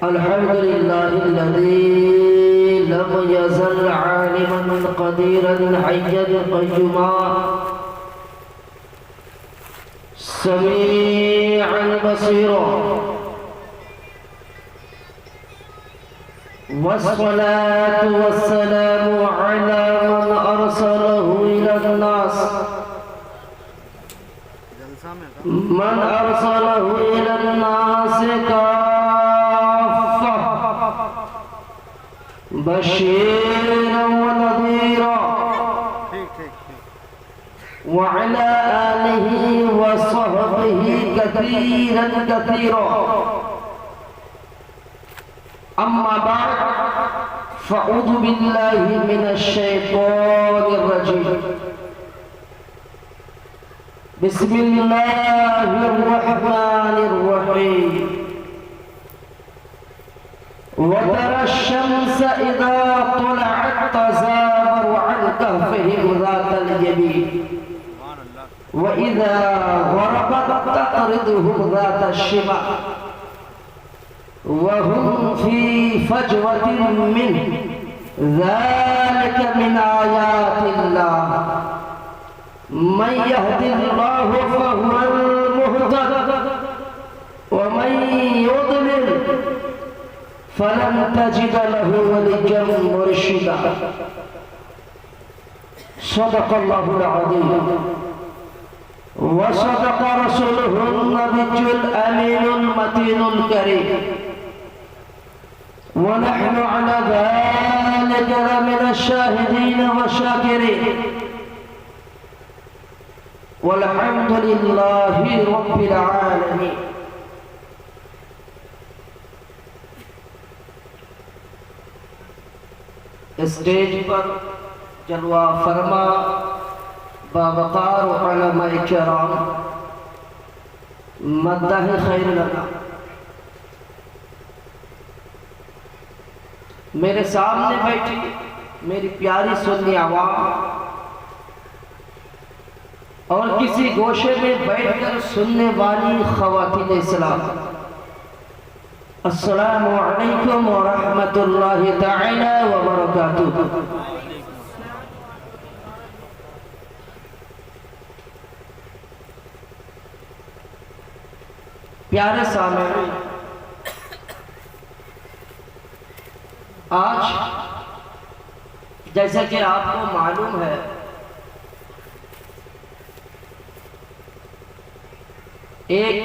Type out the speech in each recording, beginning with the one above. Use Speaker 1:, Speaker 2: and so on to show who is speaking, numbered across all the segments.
Speaker 1: الحمد لله الذي لم يزل عالما قديرا حيا قيوما سميعا بصيرا، والصلاة والسلام على من أرسله إلى الناس كافة بشيرا ونذيرا، وعلى آله وصحبه كثيرا كثيرا. أما بعد، فأعوذ بالله من الشيطان الرجيم. بسم الله الرحمن الرحيم. وترى الشمس إذا طلعت تزاور عن كهفهم ذات اليمين، وإذا غربت تقرضهم ذات الشمال، وهم في فجوة منه. ذلك من آيات الله، من يهد الله فهو المهتد، ومن يضلل فلن تجد له وليا مرشدا. صدق الله العظيم، وصدق رسوله النبي الأمين المتين الكريم، ونحن على ذلك لمن الشاهدين والشاكرين، والحمد لله رب العالمين. اسٹیج پر جلوہ فرما باوقار علماء کرام، مدح خیر لنا. میرے سامنے بیٹھی میری پیاری سنی عوام، اور کسی گوشے میں بیٹھ کر سننے والی خواتین اسلام، السلام علیکم ورحمۃ اللہ تعالی وبرکاتہ. پیارے سامعین، آج جیسا کہ آپ کو معلوم ہے ایک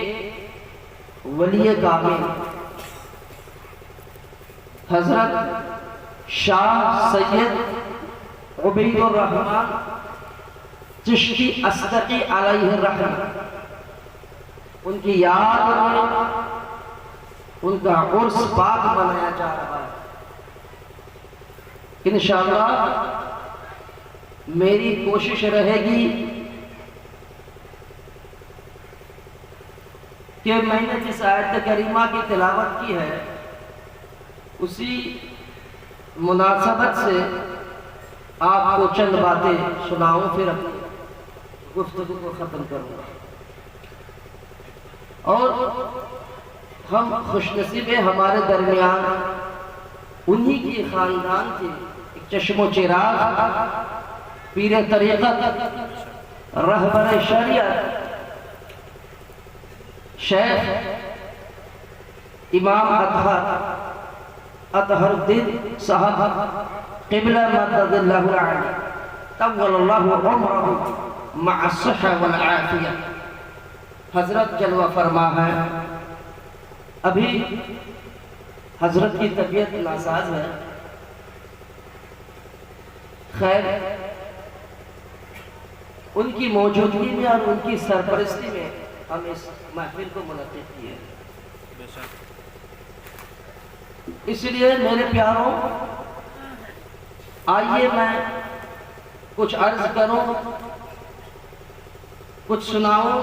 Speaker 1: ولی کامل حضرت شاہ سید عبید الرحمن چشتی اصدقی علیہ الرحمہ، ان کی یاد میں ان کا عرس پاک منایا جا رہا ہے. انشاءاللہ میری کوشش رہے گی کہ میں نے جس آیت کریمہ کی تلاوت کی ہے اسی مناسبت سے آپ کو چند باتیں سناؤں، پھر اپنی گفتگو کو ختم کروں گا. اور ہم خوش نصیب ہیں، ہمارے درمیان انہی کی خاندان کے ایک چشم و چراغ، پیر طریقت، رہبر شریعت، شیخ امام اطہر الدین صاحب قبلہ مدد اللہ العالی طول اللہ عمرہ مع الصحہ والعافیہ، حضرت جلوہ فرما ہے. ابھی حضرت کی طبیعت ناساز ہے، خیر ان کی موجودگی میں اور ان کی سرپرستی میں ہم اس محفل کو منعقد کیے. اس لیے میرے پیاروں، آئیے میں کچھ عرض کروں، کچھ سناؤں،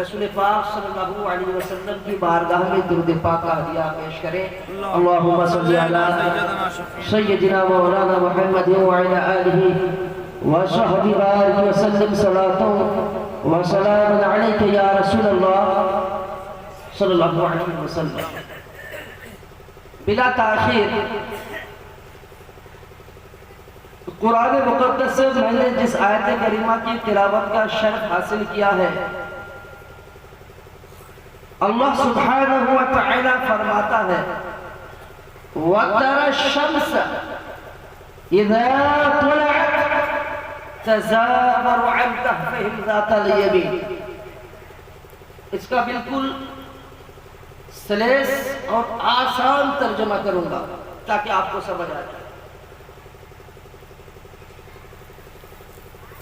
Speaker 1: رسول پاک صلی اللہ علیہ وسلم کی بارگاہ میں درود پاک کا ہدیہ پیش کریں. اللہم صلی علی سیدنا مولانا محمد وعلی آلہ وصحبہ بارک وسلم صلاۃ وسلام علیک یا رسول اللہ صلی اللہ علیہ وسلم. بلا تاخیر قرآن مقدس سے میں نے جس آیت کریمہ کی تلاوت کا شرف حاصل کیا ہے، اللہ سبحانہ و تعالی فرماتا ہے وَتَرَى الشَّمْسَ إِذَا طُلَعَتْ تَزَاوَرُ عَنْ كَهْفِهِمْ ذَاتَ الْيَمِينِ۔ اس کا بالکل سلیس اور آسان ترجمہ کروں گا تاکہ آپ کو سمجھ آ جائے۔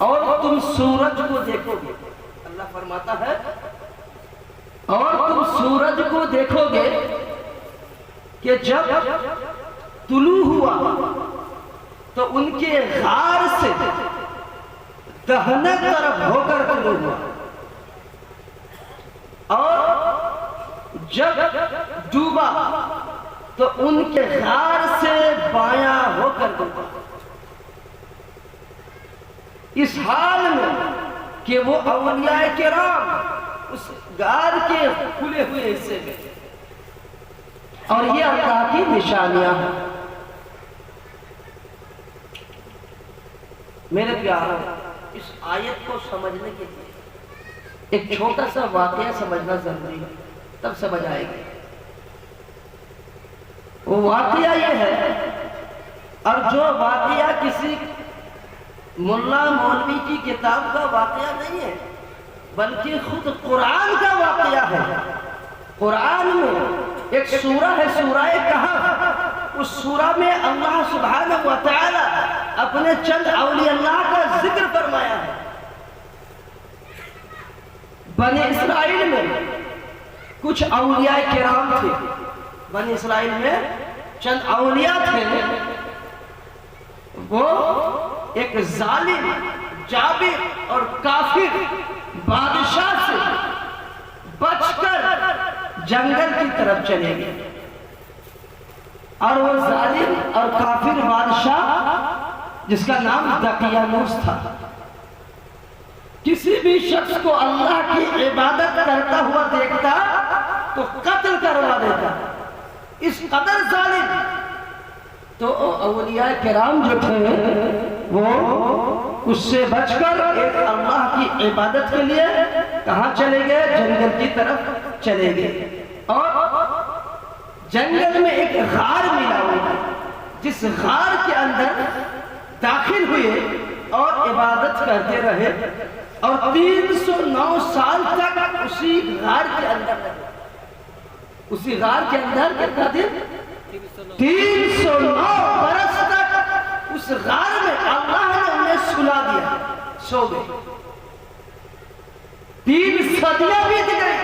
Speaker 1: اور تم سورج کو دیکھو گے، اللہ فرماتا ہے اور تم سورج کو دیکھو گے کہ جب طلوع ہوا تو ان کے غار سے دہنے طرف ہو کر طلوع ہوا، اور جب ڈوبا تو ان کے غار سے بایاں ہو کر ڈوبا، اس حال میں کہ وہ اولیاء کرام اس غار کے کھلے ہوئے حصے میں، اور یہ اللہ کی نشانیاں ہیں۔ میرے پیاروں، اس آیت کو سمجھنے کے لیے ایک چھوٹا سا واقعہ سمجھنا ضروری ہے، تب سمجھ آئے گی۔ وہ واقعہ یہ ہے، اور جو واقعہ کسی ملا مولوی کی کتاب کا واقعہ نہیں ہے بلکہ خود قرآن کا واقعہ ہے۔ قرآن میں ایک سورہ ہے، سورہ کہف، اس سورہ میں اللہ سبحانہ و تعالی اپنے چند اولیاء اللہ کا ذکر فرمایا ہے۔ بنی اسرائیل میں کچھ اولیاء کرام تھے، بنی اسرائیل میں چند اولیاء تھے، وہ ایک ظالم جابر اور کافر بادشاہ سے بچ کر جنگل کی طرف چلے گئے، اور وہ ظالم اور کافر بادشاہ جس کا نام دقیانوس تھا، کسی بھی شخص کو اللہ کی عبادت کرتا ہوا دیکھتا تو قتل کروا دیتا، اس قدر ظالم۔ تو اولیاء کرام جو تھے وہ اس سے بچ کر ایک اللہ کی عبادت کے لیے کہاں چلے گئے؟ جنگل کی طرف چلے گئے، اور جنگل میں ایک غار ملا ہوا، جس غار کے اندر داخل ہوئے اور عبادت کرتے رہے، اور 309 سال تک اسی غار کے اندر رہے۔ اسی غار کے اندر کتنا دن؟ 309 برس تک اس غار میں اللہ نے انہیں سلا دیا، سو گئے۔ 3 صدیاں بیت گئی،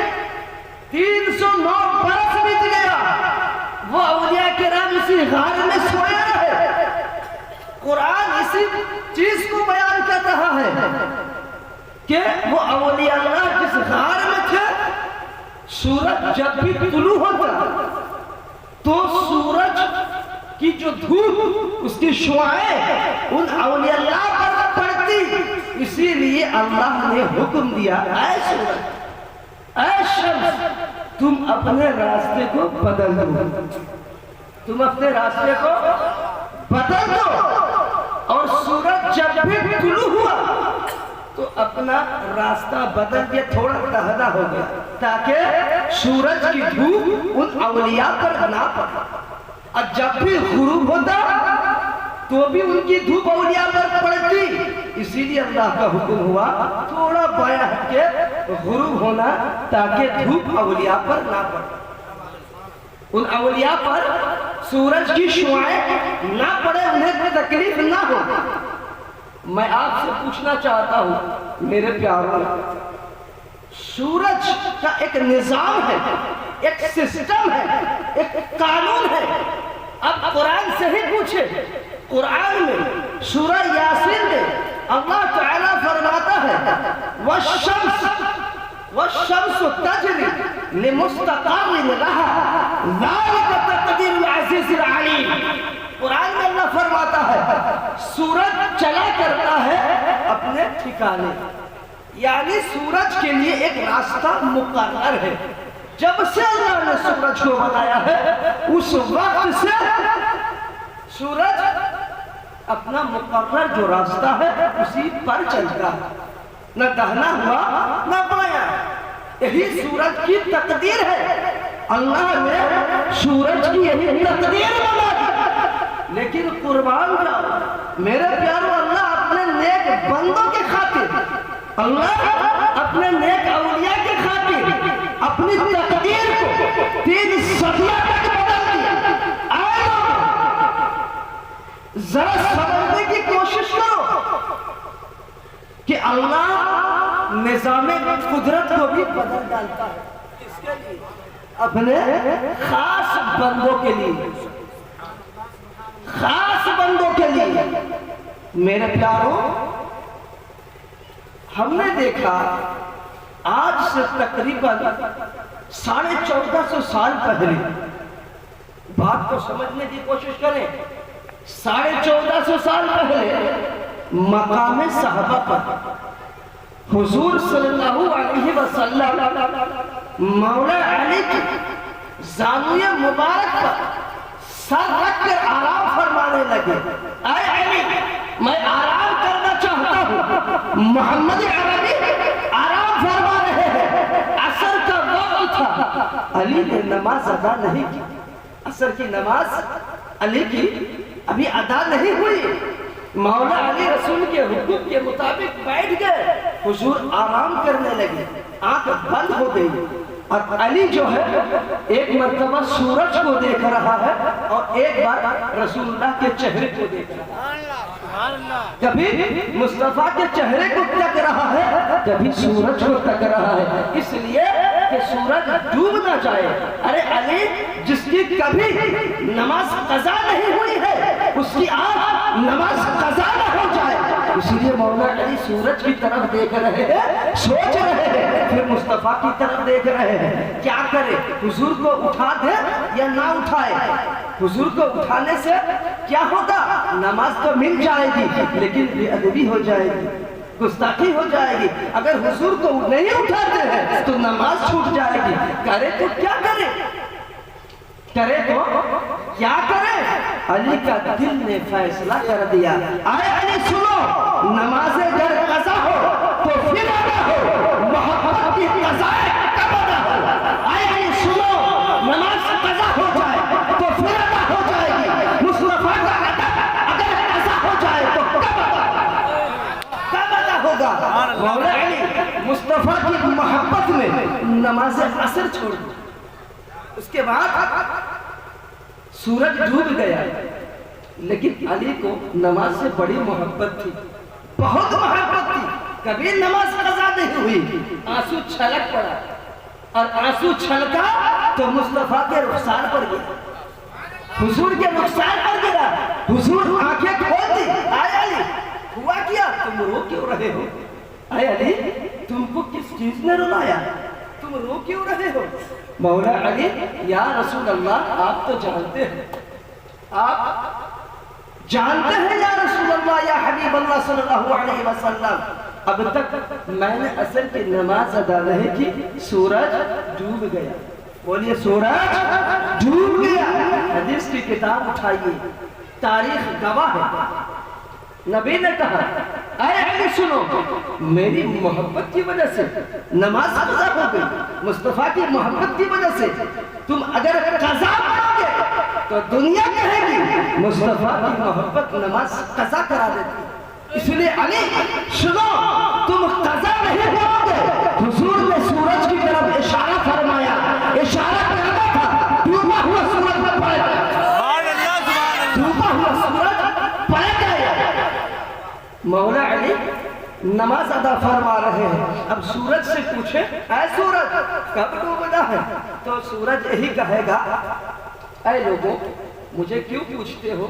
Speaker 1: 309 برس بیت گیا، وہ اولیاء کرام اسی غار میں سوئے رہے۔ قرآن اسی چیز کو بیان کر رہا ہے کہ وہ اولیاء اللہ جس غار میں تھے، سورج جب بھی طلوع ہوتا تو سورج کی جو دھوپ، اس کی شعاعیں ان اولیاء اللہ پر پڑتی، اسی لیے اللہ نے حکم دیا، اے سورج، اے شمس، تم اپنے راستے کو بدل دو، تم اپنے راستے کو بدل دو۔ اور سورج جب بھی طلوع ہوا تو اپنا راستہ بدل کے تھوڑا ٹہلا ہو گیا، تاکہ سورج کی دھوپ ان اولیاء پر نہ پڑے، اور جب بھی غروب ہوتا تو بھی ان کی دھوپ اولیاء پر پڑتی، اسی لیے اللہ کا حکم ہوا تھوڑا بایاں ہٹ کے غروب ہونا، تاکہ دھوپ اولیاء پر نہ پڑے، ان اولیاء پر سورج کی شعاعیں نہ پڑے، انہیں تکلیف نہ ہو۔ میں آپ سے پوچھنا چاہتا ہوں میرے پیاروں، سورج کا ایک نظام ہے، ایک سسٹم ہے، ایک قانون ہے۔ اب قرآن سے ہی پوچھے، قرآن میں سورہ یاسین میں اللہ تعالیٰ فرماتا ہے وَالشَّمْسُ تَجْرِي لِمُسْتَقَرٍ لَهَا ذَلِكَ تَقْدِيرُ الْعَزِيزِ الْعَلِيمِ۔ قرآن میں اللہ فرماتا ہے سورج چلا کرتا ہے اپنے ٹھکانے، یعنی سورج کے لیے ایک راستہ مقرر ہے، جب سے اللہ نے سورج کو بنایا ہے اس وقت سے سورج اپنا مقرر جو راستہ ہے اسی پر چلتا ہے، نہ دہنا ہوا نہ بایاں۔ یہی سورج کی تقدیر ہے، اللہ نے سورج کی یہی تقدیر بنا دی۔ لیکن قربان جاؤ میرے پیارو، اللہ اپنے نیک بندوں کے خاطر، اللہ اپنے نیک اولیاء کے خاطر اپنی تقدیر کو 3 صدیوں تک بدل دیا۔ آئے لوگ ذرا سمجھنے کی کوشش کرو کہ اللہ نظام قدرت کو بھی بدل ڈالتا ہے، کس کے لیے؟ اپنے خاص بندوں کے لیے، خاص بندوں کے لیے۔ میرے پیاروں، ہم نے دیکھا آج سے تقریباً 1450 سال پہلے، بات کو سمجھنے کی کوشش کریں، 1450 سال پہلے مقام صحابہ پر حضور صلی اللہ علیہ وسلم مولا علی کی زانویہ مبارک پر سر رکھ کر آرام فرمانے لگے۔ اے علی، میں آرام کرنا چاہتا ہوں۔ محمد عربی آرام فرما رہے ہیں، عصر کا وقت تھا۔ علی نے نماز ادا نہیں کی، عصر کی نماز علی کی ابھی ادا نہیں ہوئی۔ مولا علی رسول کے حکم کے مطابق بیٹھ گئے، حضور آرام کرنے لگے، آنکھ بند ہو گئی، اور علی جو ہے ایک مرتبہ سورج کو دیکھ رہا ہے اور ایک بار رسول اللہ کے چہرے کو دیکھ رہا ہے۔ کبھی مصطفیٰ کے چہرے کو تک رہا ہے، کبھی سورج کو تک رہا ہے، اس لیے کہ سورج ڈوب نہ جائے۔ ارے علی، جس کی کبھی نماز قضا نہیں ہوئی ہے اس کی آنکھ نماز قضا نہ ہو جائے، اس لیے مولا علی سورج کی طرف دیکھ رہے ہیں، سوچ رہے ہیں، پھر مصطفیٰ کی طرف دیکھ رہے ہیں کیا کرے، حضور کو اٹھا دے یا نہ اٹھائے۔ حضور کو اٹھانے سے کیا ہوگا؟ نماز تو مل جائے گی لیکن بے ادبی ہو جائے گی، گستاخی ہو جائے گی۔ اگر حضور کو نہیں اٹھاتے ہیں تو نماز چھوٹ جائے گی۔ کرے تو کیا کرے، کرے تو کیا کرے؟ علی کا دل نے فیصلہ کر دیا۔ آئے علی سنو، نماز اگر قضا ہو تو پھر ادا ہو، محبت کی قضا کب ادا ہو؟ آئے علی سنو، نماز قضا ہو جائے تو پھر ادا ہو جائے گی، مصطفیٰ کا ادا اگر قضا ہو جائے تو کب ادا ہوگا؟ مولا علی مصطفیٰ کی محبت میں نماز عصر چھوڑ دی۔ اس کے بعد سورج ڈوب گیا، لیکن علی کو نماز سے بڑی محبت تھی، بہت محبت تھی۔ کبھی نماز قضا نہیں ہوئی، آنسو چھلک پڑا، اور آنسو چھلکا تو مصطفیٰ کے رخسار پر گیا، حضور کے رخسار پر گرا۔ حضور آنکھیں کھول دی۔ آئے علی، ہوا کیا؟ تم رو کیوں رہے ہو؟ اے علی، تم کو کس چیز نے رلایا؟ تم رو کیوں رہے ہو؟ مولا علی، یا رسول اللہ، آپ تو جانتے ہیں، آپ جانتے ہیں یا رسول اللہ، یا حبیب اللہ صلی اللہ علیہ وسلم، اب تک میں نے عصر کی نماز ادا نہیں کی، سورج ڈوب گیا۔ بولیے، سورج ڈوب گیا۔ حدیث کی کتاب اٹھائیے، تاریخ گواہ ہے۔ نبی نے کہا، اے علی سنو، میری محبت کی وجہ سے نماز قضا ہو گئی، مصطفیٰ کی محبت کی وجہ سے تم اگر قضا پڑھو گے تو دنیا کہے گی مصطفیٰ کی محبت نماز قضا کرا دیتی۔ اس لیے علی سنو، تم قضا نہیں پڑھو گے۔ حضور نے سورج کی طرف اشارہ فرمایا، اشارہ کرنا تھا، ڈوبا ہوا سورج میں پڑ گیا، ڈوبا ہوا سورج پڑ گیا۔ مولا علی نماز ادا فرما رہے ہیں، اب سورج سے پوچھے، اے سورج کب ڈوبنا ہے؟ تو سورج یہی کہے گا، اے لوگوں مجھے کیوں پوچھتے ہو؟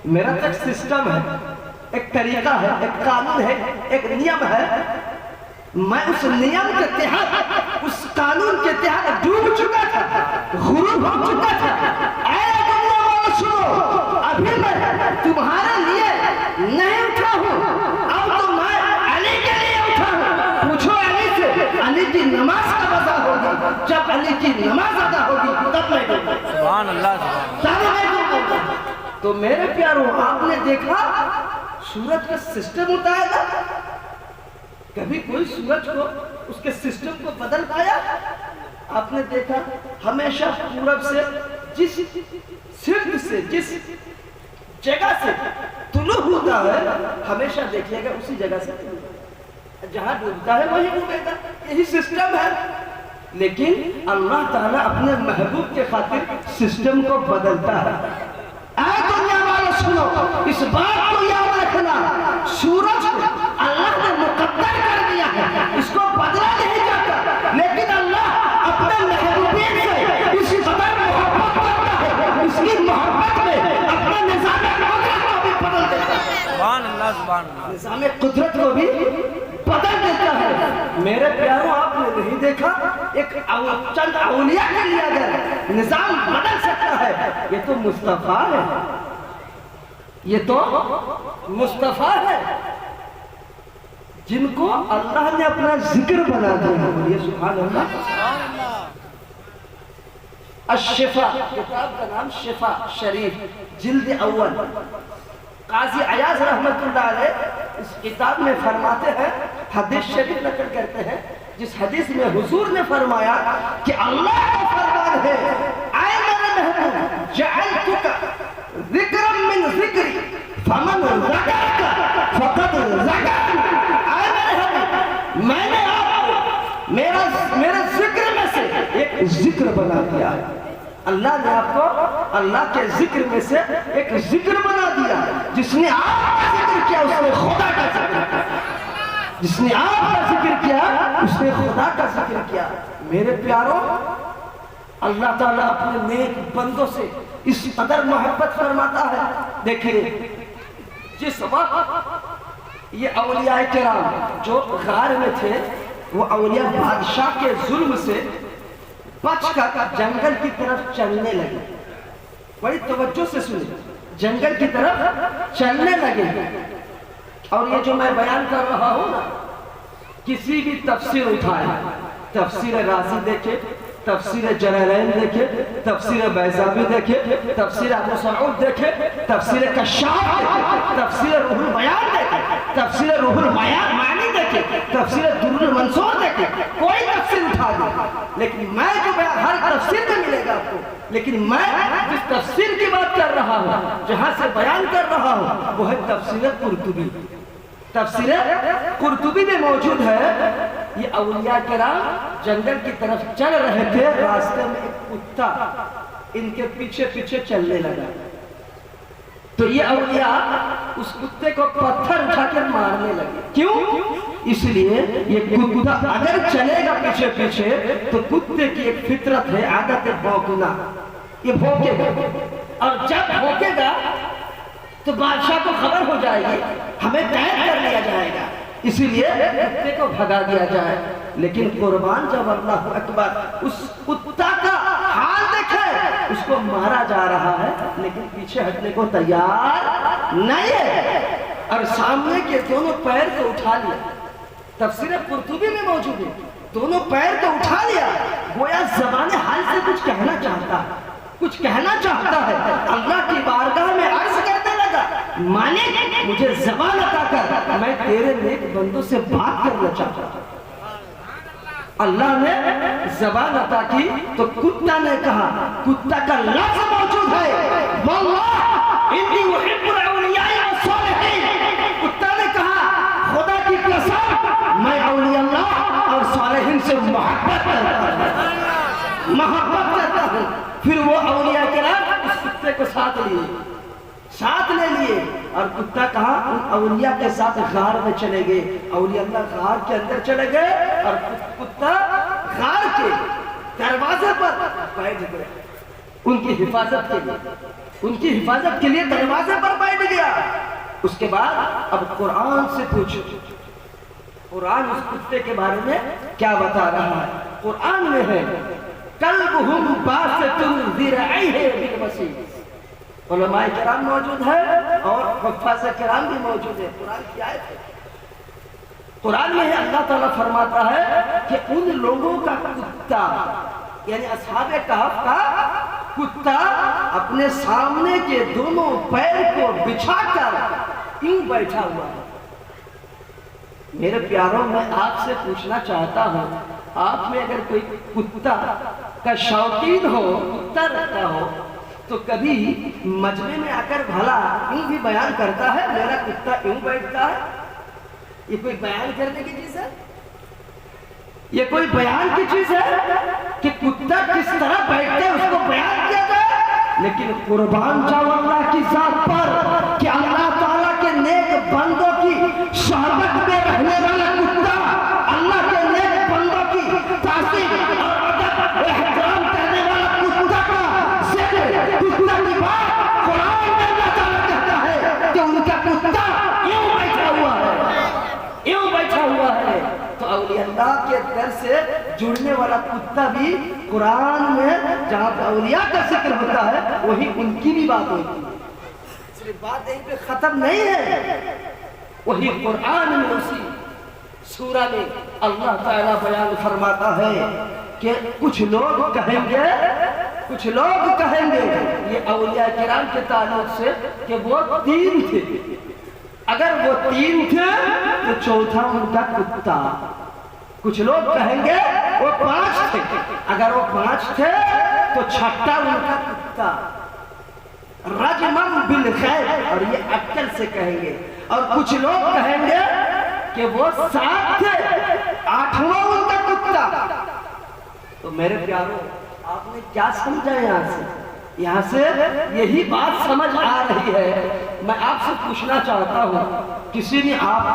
Speaker 1: میرا تک سسٹم ہے، ایک طریقہ ہے، ایک قانون ہے، ایک نیم ہے، میں اس نیم کے تحت، اس قانون کے تحت ڈوب چکا تھا، غروب ہو چکا تھا۔ اے دنیا والو سنو، ابھی میں تمہارے لیے نہیں اٹھا ہوں، اب تو میں علی کے لیے اٹھا ہوں۔ پوچھو علی سے، علی کی نماز کا وضع ہوگی، جب علی کی کی نماز ادا ہوگی تب میں دوں گا۔
Speaker 2: سبحان اللہ
Speaker 1: تب میں دوں گا۔ تو میرے پیاروں آپ نے دیکھا سورج کا سسٹم ہوتا ہے نا، کبھی کوئی سورج کو اس کے سسٹم کو بدل پایا؟ آپ نے دیکھا ہمیشہ پورب سے جس سمت سے جس جگہ سے طلوع ہوتا ہے ہمیشہ دیکھیے گا اسی جگہ سے جہاں ڈوبتا ہے وہی ڈوبے گا، یہی سسٹم ہے۔ لیکن اللہ تعالیٰ اپنے محبوب کے خاطر سسٹم کو بدلتا ہے۔ اے دنیا والے سنو، اس بات کو یاد رکھنا، سورج کو اللہ نے مقدر کر دیا ہے، اس کو بدلا نہیں جاتا، لیکن اللہ اپنے محبوبین سے اسی قدر محبت کرتا ہے، اس کی محبت میں اپنا نظام قدرت کو بھی بدل دیتا ہے۔
Speaker 2: سبحان اللہ سبحان اللہ،
Speaker 1: نظام قدرت کو بھی بدل دیتا ہے۔ میرے پیاروں آپ نے نہیں دیکھا ایک چند اولیاء کے لیے اگر نظام بدل سکتا ہے، یہ تو مصطفیٰ ہے، یہ تو مصطفیٰ ہے جن کو اللہ نے اپنا ذکر بنا دیا۔ بولیے سبحان اللہ۔ الشفا کتاب کا نام شفا شریف جلد اول، قاضی عیاض رحمت اللہ علیہ اس کتاب میں فرماتے ہیں، حدیث شریف نقل کرتے ہیں، جس حدیث میں حضور نے فرمایا کہ اللہ کا فرمان ہے، اے میرے محبوب جعلتک ذکرا من ذکری فمن ذکرک فقد ذکرنی، اے میرے حبیب میں نے آپ کو میرے ذکر میں سے ایک ذکر بنا دیا ہے۔ اللہ نے آپ کو اللہ کے ذکر میں سے ایک ذکر بنا دیا، جس نے آپ کا ذکر کیا اس نے خدا کا ذکر کیا، جس نے آپ کا ذکر کیا اس نے خدا کا ذکر کیا۔ میرے پیاروں اللہ تعالیٰ اپنے نیک بندوں سے اس قدر محبت فرماتا ہے۔ دیکھیں جس وقت یہ اولیاء کرام جو غار میں تھے، وہ اولیاء بادشاہ کے ظلم سے بچ کر جنگل کی طرف چلنے لگے، بڑی توجہ سے سنیں، جنگل کی طرف چلنے لگے۔ اور یہ جو میں بیان کر رہا ہوں نا، کسی بھی تفسیر اٹھائے، تفسیر رازی دیکھے، تفسیر جلالین دیکھے، تفسیر بیضاوی دیکھے، تفسیر ابو سعود دیکھے، تفسیر کشاف دیکھے، تفسیر روح البیان دیکھے، تفسیر روح المعانی دیکھے، تفسیر در المنصور دیکھے، کوئی تفسیر اٹھا دے، لیکن میں جو بیان ہر تفسیر میں ملے گا آپ کو، لیکن میں جس تفسیر کی بات کر رہا ہوں، جہاں سے بیان کر رہا ہوں، وہ ہے تفسیر قرطبی۔ تفسیر قرطبی میں موجود ہے، یہ اولیاء کرام جنگل کی طرف چل رہے تھے، راستے میں ایک کتا ان کے پیچھے پیچھے چلنے لگا، تو یہ اولیاء اس کتے کو پتھر اٹھا کر مارنے لگے۔ کیوں؟ اس لیے یہ کتا اگر چلے گا پیچھے پیچھے تو کتے کی ایک فطرت ہے، عادت بھونکنا، یہ بھونکے گا، اور جب بھونکے گا تو بادشاہ کو خبر ہو جائے گی، ہمیں قید کر لیا جائے گا، اسی لیے کتے کو بھگا دیا جائے۔ لیکن قربان جب اللہ اکبر اس کتا کا حال دیکھے، اس کو مارا جا رہا ہے لیکن پیچھے ہٹنے کو تیار نہیں ہے، اور سامنے کے دونوں پیر کو اٹھا لیا۔ تفسیر قرطبی میں موجود ہے، دونوں پیر کو اٹھا لیا، گویا زبان حال سے کچھ کہنا چاہتا ہے، کچھ کہنا چاہتا ہے۔ اللہ کی بارگاہ میں عرض کرنے لگا، مالک مجھے زبان عطا کر، میں تیرے نیک بندوں سے بات کرنا چاہتا ہوں۔ اللہ نے زبان عطا کی تو کتا نے کہا، کتا کا لفظ موجود ہے، واللہ انی احب الاولیاء والصالحین، کتا نے کہا خدا کی قسم میں اولیاء اللہ اور صالحین سے محبت کرتا ہوں، محبت کرتا ہوں۔ پھر وہ اولیاء کرام اس کتے کو ساتھ لے لیے اور کتا کہا ان اولیاء کے ساتھ غار میں چلے گئے، اولیاء اللہ غار کے اندر چلے گئے اور کتا غار کے دروازے پر بیٹھ گیا، ان کی حفاظت کے لیے دروازے پر بیٹھ گیا۔ اس کے بعد اب قرآن سے پوچھو، قرآن اس کتے کے بارے میں کیا بتا رہا ہے؟ قرآن میں ہے قلبہم باسط ذرعیہ بالوسیل، علماء کرام موجود ہے اور حفاظ کرام بھی موجود ہے۔ قرآن کی آیت ہے، قرآن میں اللہ تعالیٰ فرماتا ہے کہ ان لوگوں کا کتا یعنی اصحاب کہف کا کتا اپنے سامنے کے دونوں پیر کو بچھا کر یوں بیٹھا ہوا ہے۔ میرے پیاروں، میں آپ سے پوچھنا چاہتا ہوں، آپ میں اگر کوئی کتا کا شوقین ہو، کتا رکھتا ہو، تو کبھی مجمع میں آ کر بھلا یوں بھی بیان کرتا ہے میرا کتا یوں بیٹھتا ہے؟ یہ کوئی بیان کرنے کی چیز ہے؟ یہ کوئی بیان کی چیز ہے کہ کتا کس طرح بیٹھتے ہیں اس کو بیان کیا جائے؟ لیکن قربان جاؤ اللہ کی ذات پر کہ اللہ تعالیٰ کے نیک بندوں کی صحبت میں رہنے والا کتا، اللہ کے نیک بندوں کی تعظیم اور ادب احترام کرنے والا کتا کا ذکر، کتا کی بات قرآن میں اللہ تعالیٰ کہتا ہے کہ ان کا کتا یوں بیٹھا ہوا ہے، یوں بیٹھا ہوا ہے۔ تو اولیاء اللہ کے در سے جڑنے والا کتا بھی قرآن میں جہاں پہ اولیاء کا ذکر ہوتا ہے وہی ان کی بھی بات ہوتی ہے۔ صرف بات یہیں پہ ختم نہیں ہے، وہی قرآن میں اسی سورہ میں اللہ تعالیٰ بیان فرماتا ہے کہ کچھ لوگ کہیں گے یہ اولیاء کرام کے تعلق سے کہ وہ 3 تھے، اگر وہ 3 تھے تو چوتھا ان کا کتا۔ کچھ لوگ کہیں گے وہ 5 تھے، اگر وہ 5 تھے تو چھٹا ان کا کتا۔ رجمم بالخیر، اور یہ عقل سے کہیں گے۔ اور کچھ لوگ کہیں گے کہ وہ 7 تھے، 8واں ان کا کتا۔ تو میرے پیاروں، آپ نے کیا سمجھا یہاں سے یہی بات سمجھ آ رہی ہے۔ میں آپ سے پوچھنا چاہتا ہوں، کسی نے آپ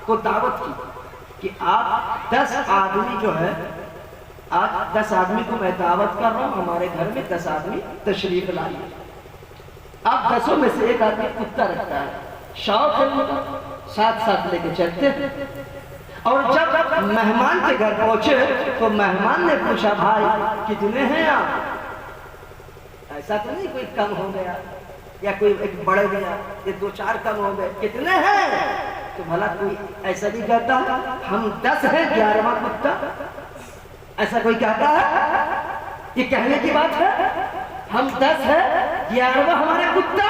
Speaker 1: کو دعوت کی کہ آپ 10 آدمی جو ہے، آج 10 آدمی کو میں دعوت کر رہا ہوں، ہمارے گھر میں 10 آدمی تشریف لائیے۔ آپ 10 میں سے ایک آدمی کتا رکھتا ہے، شوق ہے ان کا، ساتھ لے کے چلتے ہیں۔ اور جب مہمان کے گھر پہنچے تو مہمان نے پوچھا بھائی کتنے ہیں آپ؟ ایسا تو نہیں کوئی کم ہو گیا یا کوئی ایک بڑھ گیا، یہ 2-4 کم ہو گئے، کتنے ہیں؟ تو بھلا کوئی ایسا بھی کہتا ہے ہم 10 ہیں 11واں کتا؟ ایسا کوئی کہتا ہے؟ یہ کہنے کی بات ہے، ہم 10 ہیں 11واں ہمارے کتا؟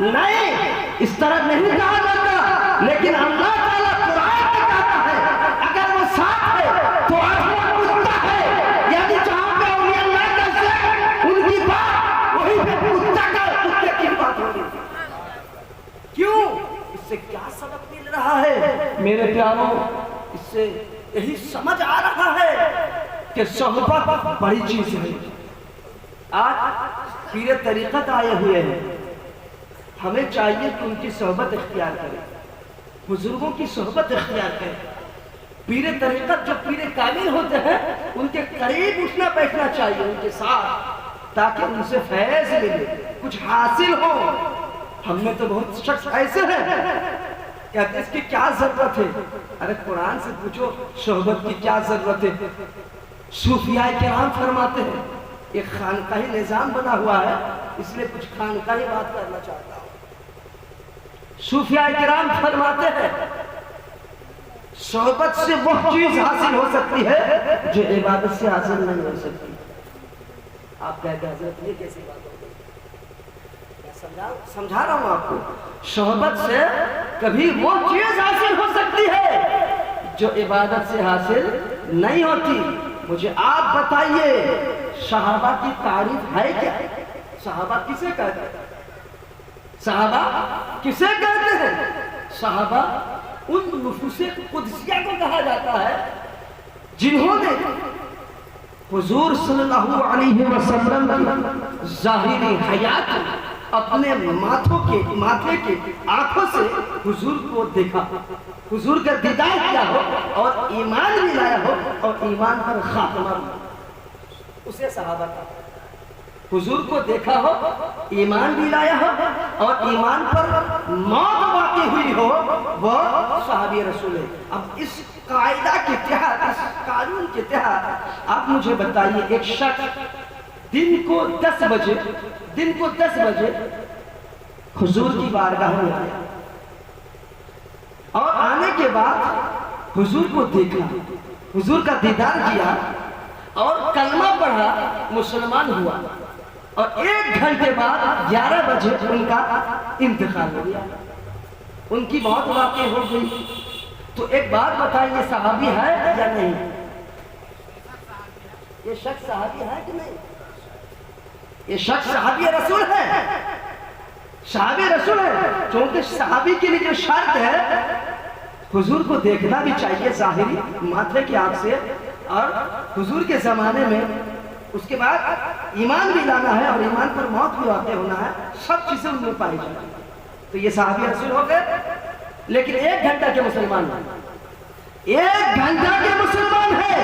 Speaker 1: نہیں، اس طرح نہیں کہا جاتا۔ لیکن اللہ تعالیٰ قرآن میں کہتا ہے اگر وہ 7 ہے تو 8واں کتا ہے، یعنی جہاں پہ اولیاء اللہ کا ذکر، ان کی بات وہی پہ کتے کی بات ہو رہی ہے۔ کیوں؟ اس سے کیا سبق مل رہا ہے میرے پیاروں؟ اس سے یہی سمجھ آ رہا ہے کہ صحبت بڑی چیز ہے۔ آج پیر طریقت آئے ہوئے ہیں، ہمیں چاہیے کہ ان کی صحبت اختیار کریں، بزرگوں کی صحبت اختیار کریں۔ پیر طریقت جو پیر کامل ہوتے ہیں ان کے قریب اٹھنا بیٹھنا چاہیے، ان کے ساتھ، تاکہ ان سے فیض ملے، کچھ حاصل ہو۔ ہم میں تو بہت شخص ایسے ہیں کہتے اس کی کیا ضرورت ہے؟ ارے قرآن سے پوچھو صحبت کی کیا ضرورت ہے۔ صوفیاء کرام فرماتے ہیں، ایک خانقاہی نظام بنا ہوا ہے، اس لیے کچھ خانقاہی بات کرنا چاہتا ہوں۔ صوفیاء کرام فرماتے ہیں صحبت سے وہ چیز حاصل ہو سکتی ہے جو عبادت سے حاصل نہیں ہو سکتی۔ آپ کہتے ہیں حضرت یہ کیسی بات ہو گئی؟ سمجھا رہا ہوں آپ کو، صحبت سے کبھی وہ چیز حاصل ہو سکتی ہے جو عبادت سے حاصل نہیں ہوتی۔ مجھے آپ بتائیے صحابہ کی تعریف ہے کیا؟ صحابہ کسے کہتے ہیں؟ صحابہ کسے کہتے ہیں؟ صحابہ ان نفوس قدسیہ کو کہا جاتا ہے جنہوں نے حضور صلی اللہ علیہ وسلم کی ظاہری حیات اپنے ماتھے کے آنکھوں سے حضور کو دیکھا، حضور کا دیدار کیا ہو اور ایمان بھی لایا ہو اور ایمان پر خاتمہ ہو، اسے صحابہ کا۔ حضور کو دیکھا ہو، ایمان بھی لایا ہو اور ایمان پر موت واقع ہوئی ہو، وہ صحابی رسول ہے۔ اب اس قاعدہ کے تحت، اس قانون کے تحت آپ مجھے بتائیے، ایک شخص دن کو 10 بجے حضور کی بارگاہ میں آیا اور آنے کے بعد حضور کو دیکھا، حضور کا دیدار کیا اور کلمہ پڑھا مسلمان ہوا اور 1 گھنٹے بعد 11 بجے ان کا انتقال ہو گیا، ان کی موت واقع ہو گئی۔ تو ایک بات بتائیے، یہ صحابی ہے یا نہیں؟ یہ شخص صحابی ہے کہ نہیں؟ یہ شخص صحابی رسول ہے، صحابی رسول ہے، چونکہ صحابی کے لیے جو شرط ہے حضور کو دیکھنا بھی چاہیے ظاہری ماتھے کی آنکھ سے، اور حضور کے زمانے میں اس کے بعد ایمان بھی لانا ہے اور ایمان پر موت بھی واقع ہونا ہے، سب چیزیں ان میں پائی جاتی ہیں۔ تو یہ صحابی رسول ہو گئے، لیکن 1 گھنٹہ کے مسلمان ہیں، 1 گھنٹہ کے مسلمان ہیں،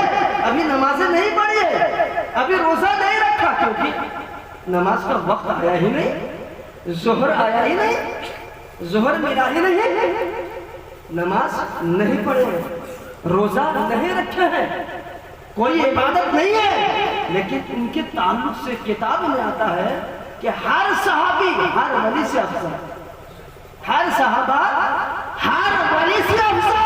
Speaker 1: ابھی نمازیں نہیں پڑھی ہے، ابھی روزہ نہیں رکھا، کیونکہ نماز کا وقت آیا ہی نہیں، ظہر آیا ہی نہیں، ظہر ملا ہی نہیں، نماز نہیں پڑھے ہیں، روزہ نہیں رکھے ہیں، کوئی عبادت نہیں ہے، لیکن ان کے تعلق سے کتاب میں آتا ہے کہ ہر صحابی ہر ولی سے افضل، ہر صحابہ ہر ولی سے افضل۔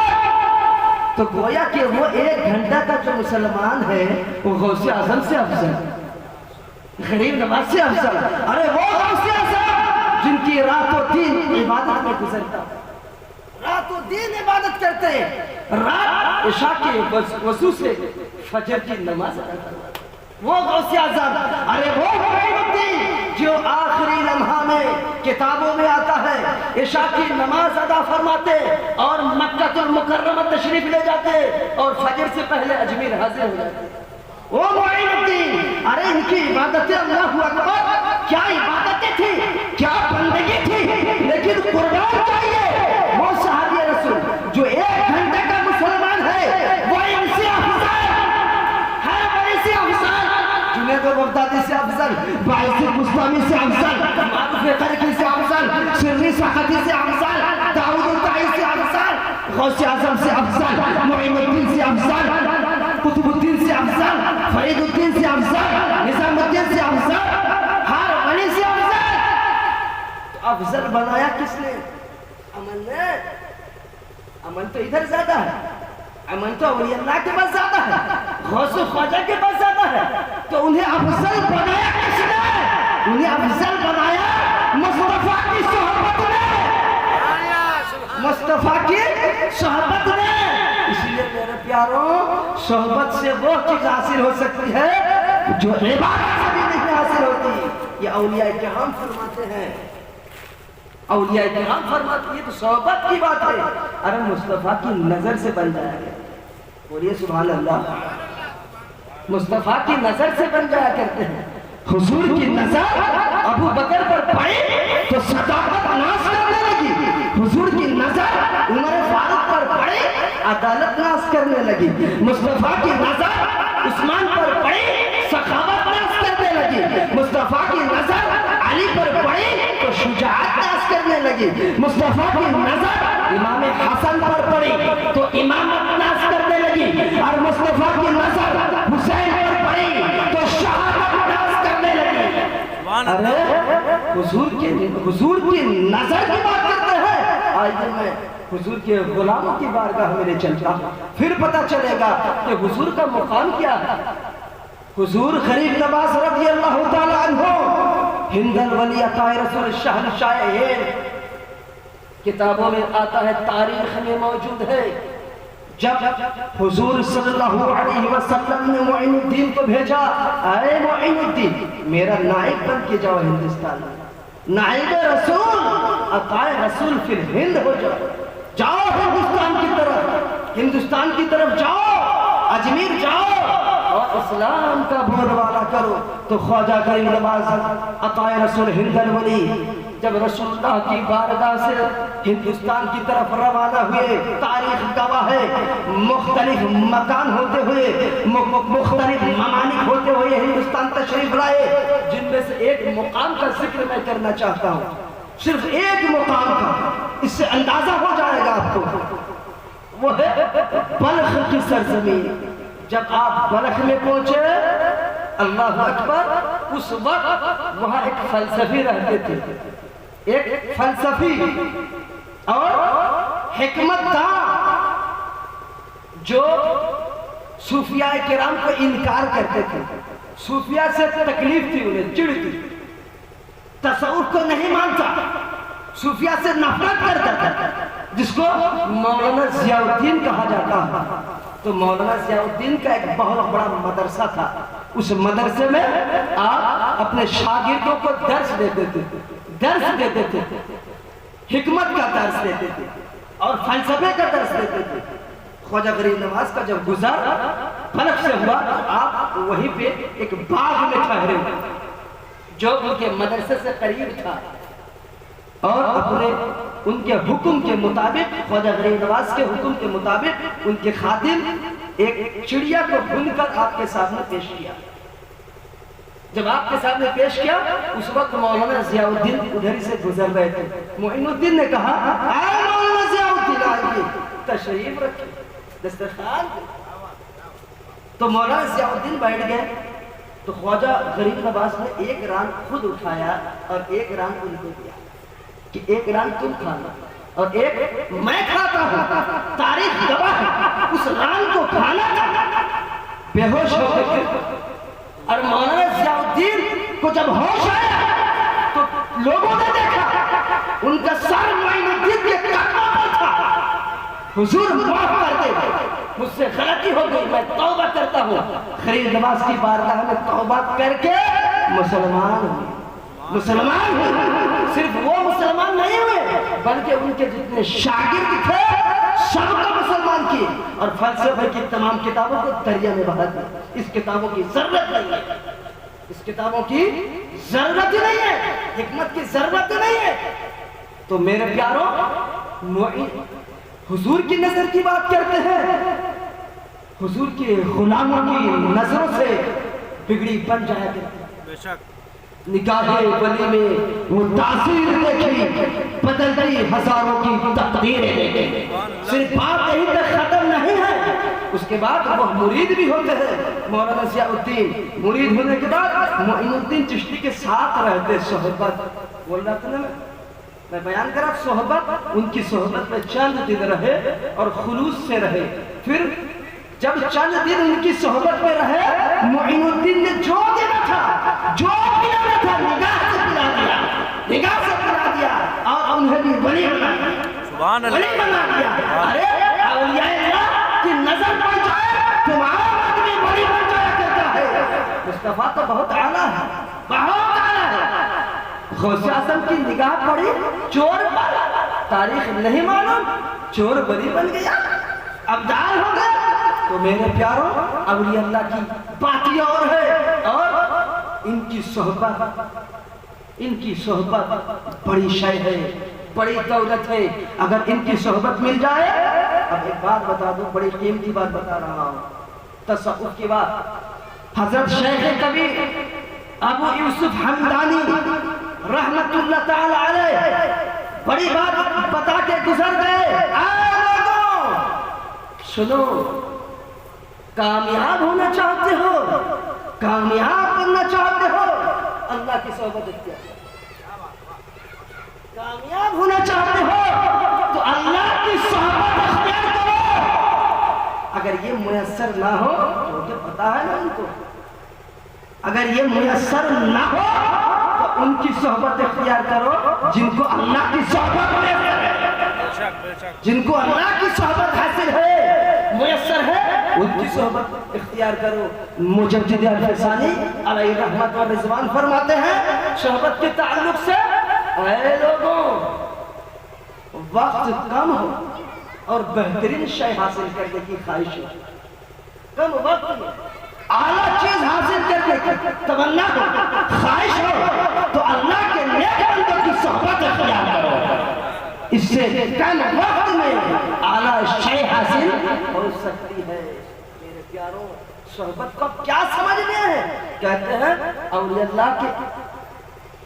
Speaker 1: تو گویا کہ وہ 1 گھنٹہ کا جو مسلمان ہے وہ غوث اعظم سے افضل، غریب نواز سے افضل، ارے وہ غوث اعظم جن کی رات و دن عبادت میں گزرتا، رات و دن عبادت کرتے ہیں، رات عشاء کے وضو سے فجر کی نماز ادا کرتے، وہ غوث اعظم، ارے وہ معین الدین جو آخری لمحہ میں کتابوں میں آتا ہے عشاء کی نماز ادا فرماتے اور مکہ المکرمہ تشریف لے جاتے اور فجر سے پہلے اجمیر حاضر ہو جاتے، وہ معین الدین، ارے ان کی عبادتیں اللہ اکبر، کیا عبادتیں تھی، کیا بندگی تھی، لیکن قربان چاہیے وہ صحابی رسول جو 1 گھنٹے کا مسلمان ہے، وہ ان سے افضل ہے، ولی سے افضل، جنید بغدادی سے افضل، باعث مستمی سے افضل، معروف قرقی سے افضل، سری سختی سے افضل، داؤد الطائی سے افضل، غوث اعظم سے افضل، معین الدین سے افضل، قطب الدین سے افضل، فرید الدین سے افضل، نظام الدین سے افضل، ہر ولی سے افضل۔ تو افضل بنایا کس نے؟ امن نے؟ امن تو ادھر زیادہ ہے، امن تو اولیاء اللہ کے پاس زیادہ ہے، غوث و خواجہ کے پاس زیادہ ہے، تو انہیں افضل بنایا کس نے؟ انہیں افضل بنایا مصطفیٰ کی صحبت نے، مصطفیٰ کی صحبت نے۔ اس لیے میرے پیاروں، صحبت سے وہ چیز حاصل ہو سکتی ہے جو عبادت سے بھی نہیں حاصل ہوتی، یہ اولیاء کرام فرماتے ہیں، اولیاء کرام فرماتے ہیں، تو صحبت کی بات ہے، ارے مصطفیٰ کی نظر سے بن جایا گیا، بولیے سبحان اللہ، مصطفیٰ کی نظر سے بن جایا کرتے ہیں۔ حضور کی نظر ابو بکر پر پڑی تو صداقت ناز کرنے لگی، حضور کی نظر عمر فاروق پر پڑی عدالت ناز کرنے لگی، مصطفیٰ کی نظر عثمان پر پڑی سخاوت ناز کرنے لگی، مصطفیٰ کی نظر علی پر پڑی تو شجاعت ناز کرنے لگی، مصطفیٰ کی نظر امام حسن پر پڑی تو امامت ناز کرنے لگی، اور مصطفیٰ کی نظر حسین پر پڑی تو شہادت ناز کرنے لگی۔ ارے حضور کی نظر کی بات کرتے ہیں، آئیے میں حضور کے غلاموں کی بارگاہ میں لے چلتا ہوں، پھر پتہ چلے گا کہ حضور کا مقام کیا ہے۔ حضور غریب نواز رضی اللہ تعالیٰ عنہ، ہند الولی عطا رسول شہنشاہ ہند، کتابوں میں آتا ہے، تاریخ میں موجود ہے، جب حضور صلی اللہ علیہ وسلم نے معین الدین کو بھیجا، اے معین الدین میرا نائب بن کے جاؤ ہندوستان میں، نائب رسول عطا رسول فی الہند ہو جاؤ، جاؤ ہندوستان کی طرف جاؤ، اجمیر جاؤ اور اسلام کا بول والا کرو۔ تو خواجہ کریم نواز عطا رسول ہند الولی جب رسول اللہ کی بارگاہ سے ہندوستان کی طرف روانہ ہوئے، تاریخ گواہ ہے، مختلف مکان ہوتے ہوئے، مختلف ممالک ہوتے ہوئے ہندوستان تشریف لائے، جن میں سے ایک مقام کا ذکر میں کرنا چاہتا ہوں، صرف ایک مقام کا، اس سے اندازہ ہو جائے گا آپ کو، وہ ہے بلخ کی سرزمین۔ جب آپ بلخ میں پہنچے، اللہ اکبر، اس وقت وہاں ایک فلسفی رہتے تھے، ایک فلسفی اور حکمت داں جو صوفیاء کرام کو انکار کرتے تھے، صوفیہ سے تکلیف تھی، انہیں چڑ تھی، تصوف کو نہیں مانتا، صوفیہ سے نفرت کرتا تھا، جس کو مولانا ضیاء الدین کہا جاتا ہے۔ تو مولانا ضیاء الدین کا ایک بہت بڑا مدرسہ تھا، اس مدرسے میں آپ اپنے شاگردوں کو درس دیتے تھے، حکمت کا درس دیتے تھے اور فلسفے کا درس دیتے تھے۔ خواجہ غریب نواز کا جب گزار فلک سے ہوا تو آپ وہیں پہ ایک باغ میں ٹھہرے جو ان کے مدرسے سے قریب تھا، اور ان کے حکم کے مطابق، خواجہ غریب نواز کے حکم کے مطابق ان کے خادم ایک چڑیا کو بھون کر آپ کے سامنے پیش کیا۔ جب آپ کے سامنے پیش کیا اس وقت مولانا ضیاء الدین ادھر سے گزر رہے تھے۔ معین الدین نے کہا اے مولانا ضیاء الدین آئیے، تشریف رکھیں، دسترخوان پہ۔ تو مولانا ضیاء الدین بیٹھ گئے تو خواجہ غریب نواز نے ایک ران خود اٹھایا اور ایک ران ان کو دیا کہ ایک ران تم کھانا اور ایک میں کھاتا ہوں، تاریخ گواہ ہے۔ اس ران کو کھانا تھا، بے ہوش ہو گئے، اور مولانا ضیاء الدین کو جب ہوش آیا تو لوگوں نے دیکھا ان کا سر معین الدین کے قدموں پر تھا۔ حضور معاف کر دے، مجھ سے غلطی ہو گئی، میں توبہ کرتا ہوں۔ غریب نواز کی بارگاہ میں توبہ کر کے مسلمان ہوئے۔ صرف وہ مسلمان نہیں ہوئے بلکہ ان کے جتنے شاگرد تھے سب کو مسلمان کیے، اور فلسفے کی تمام کتابوں کو دریا میں بہا دیا۔ اس کتابوں کی ضرورت نہیں ہے، اس کتابوں کی ضرورت نہیں ہے، حکمت کی ضرورت نہیں ہے۔ تو میرے پیاروں، حضور کی نظر کی بات کرتے ہیں، حضور کے غلاموں کی نظروں سے بگڑی بن جایا کرتے ہیں۔
Speaker 2: بے شک
Speaker 1: نکاح ولی میں وہ تاثیر دیکھی، بدلتی ہزاروں کی تقدیریں دیکھی۔ صرف بات یہیں تک ختم نہیں ہے، اس کے بعد وہ مرید بھی ہوتے ہیں۔ مولانا ضیاء الدین مرید ہونے کے بعد معین الدین چشتی کے ساتھ رہتے، صحبت بول رہا تھا نا میں بیان کرا، صحبت، ان کی صحبت میں چند دن رہے اور خلوص سے رہے۔ پھر جب چند دن ان کی صحبت میں رہے، معین الدین نے جو دینا تھا، جو پلانا تھا، نگاہ سے پلا دیا، نگاہ سے پلا دیا، اور انہیں بھی ولی بنا دیا،
Speaker 2: سبحان اللہ،
Speaker 1: ولی بنا دیا۔ ارے اولیاء اللہ کی نظر پڑ جائے تمہارا آدمی ولی بن جایا کرتا ہے۔ مصطفیٰ تو بہت اعلیٰ ہے، بہت اعلیٰ ہے۔ غوث اعظم کی نگاہ پڑی چور پر، تاریخ نہیں معلوم، چور ولی بن گیا، ابدال ہو گیا۔ تو میرے پیاروں، اولیاء اللہ کی باتیں اور ہے، اور ان کی صحبت بڑی شے ہے، بڑی دولت ہے۔ اگر ان کی صحبت مل جائے، اب ایک بات بتا دوں، بڑی قیمتی بات بتا رہا ہوں، تصوف کی بات۔ حضرت شیخ کبیر ابو یوسف حمدانی رحمت اللہ تعالی علیہ بڑی بات بتا کے گزر گئے۔ اے لوگوں سنو، کامیاب ہونا چاہتے ہو، کامیاب بننا چاہتے ہو، اللہ کی صحبت اختیار کرو۔ کامیاب ہونا چاہتے ہو تو اللہ کی صحبت اختیار کرو۔ اگر یہ میسر نہ ہو تو پتا ہے نا ان کو، اگر یہ میسر نہ ہو تو ان کی صحبت اختیار کرو جن کو اللہ کی صحبت میسر ہے، جن کو اللہ کی صحبت حاصل ہے، میسر ہے، ان کی صحبت اختیار کرو۔ مجدد الفسانی علیہ رحمت و رضوان فرماتے ہیں صحبت کے تعلق سے، اے لوگوں وقت کم ہو اور بہترین شے حاصل کرنے کی خواہش ہو، کم وقت میں اعلیٰ چیز حاصل کرنے کی تمنا ہو، خواہش ہو، تو اللہ کے نیک بندوں کی صحبت اختیار کرو۔ اس سے کم وقت میں اعلیٰ شے حاصل ہو سکتی ہے۔ میرے پیاروں، صحبت کو کیا سمجھنے ہیں؟ کہتے ہیں اولیاء اللہ کے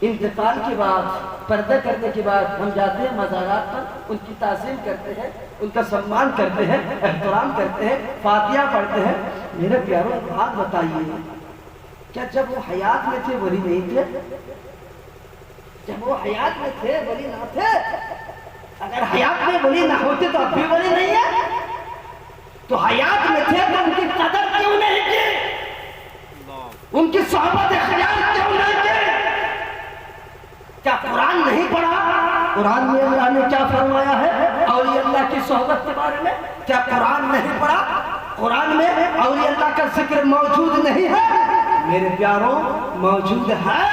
Speaker 1: انتقال کے بعد، پردہ کرنے کے بعد ہم جاتے ہیں مزارات پر، ان کی تعظیم کرتے ہیں، ان کا سمان کرتے ہیں، احترام کرتے ہیں، فاتحہ پڑھتے ہیں۔ میرے پیاروں ایک بات بتائیے، کیا جب وہ حیات میں تھے ولی نہیں تھے؟ جب وہ حیات میں تھے ولی نہ تھے؟ اگر حیات میں ولی نہ ہوتے تو اب بھی ولی نہیں ہے؟ تو حیات میں تھے تو ان کی قدر کیوں نہیں کی؟ ان کی صحبت اختیار کیوں نہیں کی؟ کیا قرآن نہیں پڑھا؟ قرآن میں اللہ نے کیا فرمایا ہے اولیاء اللہ کی صحبت کے بارے میں؟ کیا قرآن نہیں پڑھا؟ قرآن میں اولیاء اللہ کا ذکر موجود نہیں ہے؟ میرے پیاروں موجود ہے۔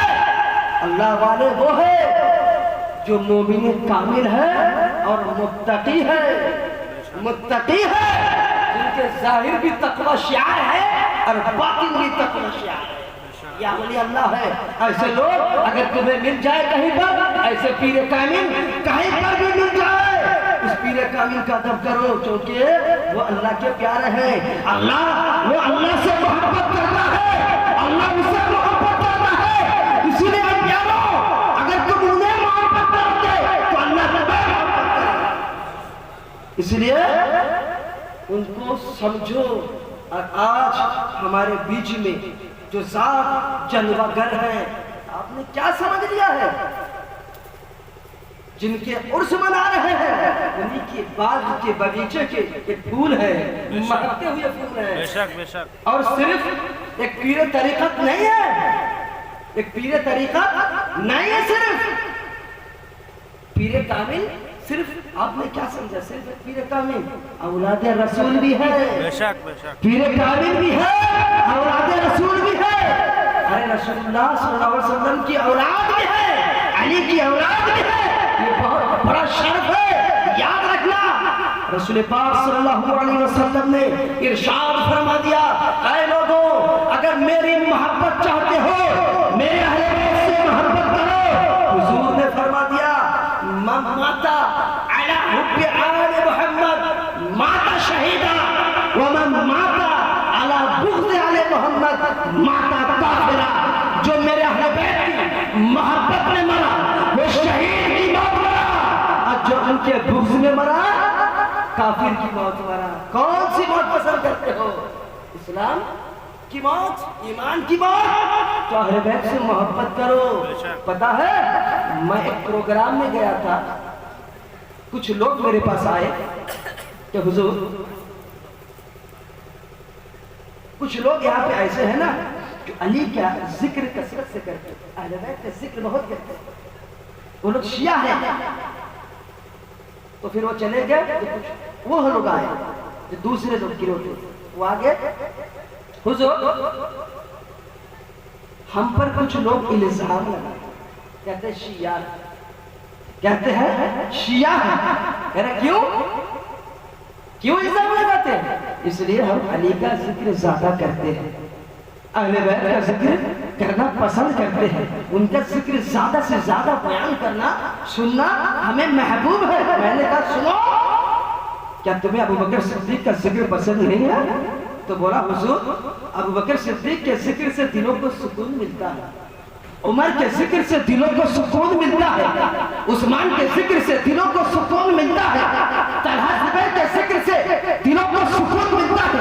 Speaker 1: اللہ والے وہ ہے جو مومن کامل ہے اور متقی ہے، متقی ہے جن کے ظاہر بھی تقوی شعار ہے اور باطن بھی تقوی شعار ہے۔ یا اولیاء اللہ ہے۔ ایسے لوگ اگر تمہیں مل جائے کہیں پر، ایسے پیر کامل کہیں پر بھی مل جائے، اس پیر کامل کا ادب کرو، کیونکہ وہ اللہ کے پیارے ہیں۔ وہ اللہ سے محبت کرتا ہے، اللہ اس سے محبت کرتا ہے۔ اسی لیے پیاروں اگر تم انہیں محبت کرتے تو اللہ تمہیں محبت کرے۔ اس لیے ان کو سمجھو۔ اور آج ہمارے بیچ میں جو ذات جلوہ گر ہیں، آپ نے کیا سمجھ لیا ہے؟ جن کے عرس منا رہے ہیں انہی کے باغ کے باغیچے کے ایک پھول ہے، مہکتے ہوئے پھول ہے۔
Speaker 2: بے شک بے شک۔
Speaker 1: اور صرف ایک پیر طریقت نہیں ہے، ایک پیر طریقت نہیں ہے، صرف پیر کامل صرف آپ نے کیا سمجھا؟ صرف ایک پیر کامل اولاد رسول بھی ہے،
Speaker 2: بے شک بے شک۔
Speaker 1: پیر کامل بھی ہے، اولاد رسول بھی ہے۔ ارے رسول اللہ صلی اللہ علیہ وسلم کی اولاد بھی ہے، علی کی اولاد بھی ہے۔ یہ بہت بڑا شرف ہے، یاد رکھنا۔ رسول پاک صلی اللہ علیہ وسلم نے ارشاد فرما دیا، اے لوگوں اگر میری محبت چاہتے ہو، میرے اہل بیت سے محبت کرو۔ حضور نے فرما دیا من مات علی حب آل محمد مات شہیدا ومن مات علی بغض آل محمد مات کافرا۔ جو میرے اہل بیت کی محبت میں مرا وہ شہید کی موت مرا، اور جو ان کے بغض میں مرا کافر کی موت مرا۔ کون سی موت پسند کرتے ہو؟ اسلام کی موت، ایمان کی موت؟ تو اہل بیت سے محبت کرو۔ پتہ ہے میں ایک پروگرام میں گیا تھا، کچھ لوگ میرے پاس آئے کہ حضور کچھ لوگ یہاں پہ ایسے ہیں نا جو علی کا ذکر کثرت سے کرتے ہیں، اہل بیت کا ذکر بہت کرتے ہیں، وہ لوگ شیعہ ہیں۔ تو پھر وہ چلے گئے تو کچھ وہ لوگ آئے جو دوسرے لوگ گروہ تھے، وہ آگے حضور ہم پر کچھ لوگ الزام لگائے، کہتے ہیں شیعہ، کہتے ہیں شیعہ ہیں۔ کہہ رہے کیوں الزام لگاتے ہیں؟ اس لیے ہم علی کا ذکر زیادہ کرتے ہیں، اہل بیت کا ذکر کرنا پسند کرتے ہیں، ان کا ذکر زیادہ سے زیادہ بیان کرنا سننا ہمیں محبوب ہے۔ میں نے کہا سنو، کیا تمہیں ابو بکر صدیق کا ذکر پسند نہیں ہے؟ تو بولا حضور ابو بکر صدیق کے ذکر سے دلوں کو سکون ملتا ہے، عمر کے ذکر سے دلوں کو سکون ملتا ہے، عثمان کے ذکر سے دلوں کو سکون ملتا ہے، طلحہ زبیر کے ذکر سے دلوں کو سکون ملتا ہے،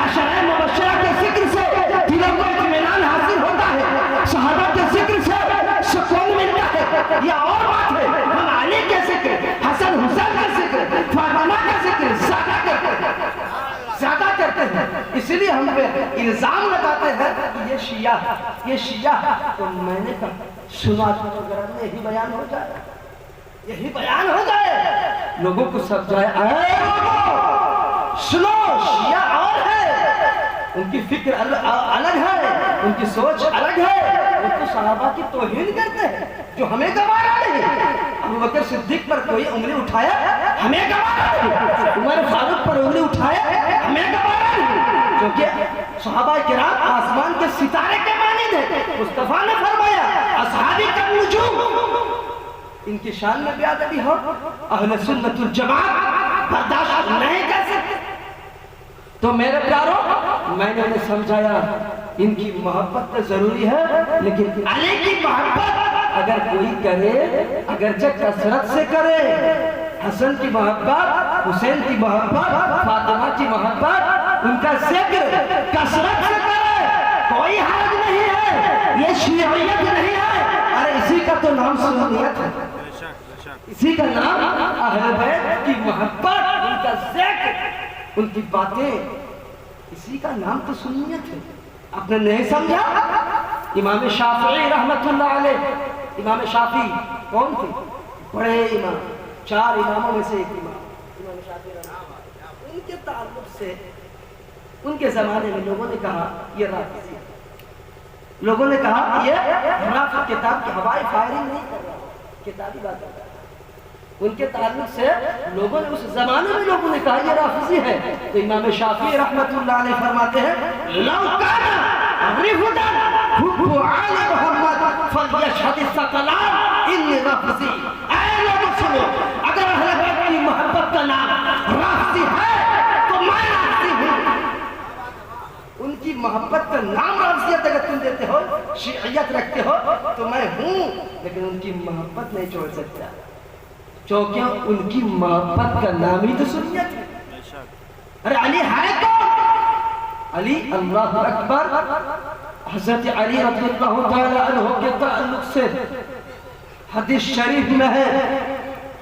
Speaker 1: عشرہ مبشرہ کے ذکر سے دلوں کو اطمینان حاصل ہوتا ہے، صحابہ کے ذکر سے سکون ملتا ہے۔ یہ اور بات ہے، ہم علی کے ذکر، حسن حسین کے ذکر، فاطمہ کا ذکر زیادہ کرتے ہیں، اس لیے ہم پہ الزام لگاتے ہیں کہ یہ شیعہ ہے، یہ شیعہ ہے۔ تو میں نے کہا سنا تو پروگرام میں یہی بیان ہو جائے، یہی بیان ہو جائے، لوگوں کو سمجھائے، اے لوگوں سنو شیعہ اور ہے، ان کی فکر الگ ہے، ان کی سوچ الگ ہے، وہ تو صحابہ کی توہین کرتے ہیں جو ہمیں گوارا نہیں۔ ابو بکر صدیق پر کوئی انگلی اٹھایا ہمیں گوارا نہیں، عمر فاروق پر انگلی اٹھایا ہمیں گوارا نہیں، کیونکہ صحابہ کرام آسمان کے ستارے کے مانند ہیں۔ مصطفیٰ نے فرمایا اصحابی کا نجوم، ان کی شان میں بے ادبی ہو اہل سنت الجماعت برداشت نہیں کر سکتے۔ تو میرے پیاروں میں نے انہیں سمجھایا ان کی محبت تو ضروری ہے، لیکن علی کی محبت اگر کوئی کرے اگرچہ کثرت سے کرے، حسن کی محبت، حسین کی محبت، فاطمہ کی محبت، ان کا ذکر کثرت سے کرے، کوئی حرج نہیں ہے، یہ شیعیت نہیں ہے۔ ارے اسی کا تو نام سنیت ہے، اسی کا نام اہل بیت کی محبت، ان کا ذکر، ان کی باتیں، اسی کا نام تو سنیت ہے۔ آپ نے نہیں سمجھا؟ امام شافعی رحمت اللہ علیہ، امام شافعی کون تھے؟ بڑے امام، 4 اماموں میں سے ایک امام شافعی رحمت اللہ علیہ۔ ان کے تعلق سے ان کے زمانے میں لوگوں نے کہا یہ رافضی ہے، لوگوں نے کہا یہ رافض کتاب کی ہوائی فائرنگ نہیں کر رہا، کتابی بات کر رہا ہے۔ ان کے تعلق سے لوگوں نے اس زمانے میں لوگوں نے کہا یہ رافضی ہے، تو امام شافعی رحمت اللہ علیہ فرماتے ہیں لو کان رفضا حب آل محمد فلیشہد الثقلان انی رافضی۔ اے لوگوں سنو، اگر اہل بیت کی محبت کا نام رافضی ہے تو میں رافضی ہوں۔ ان کی محبت کا نام رافضیت اگر تم دیتے ہو، شیعیت رکھتے ہو تو میں ہوں، لیکن ان کی محبت نہیں چھوڑ سکتا، چونکہ ان کی محبت کا نام ہی تو سنیت ہے۔ ارے علی ہے کون؟ علی اللہ اکبر، حضرت علی رضی اللہ تعالی عنہ کے تعلق سے حدیث شریف میں ہے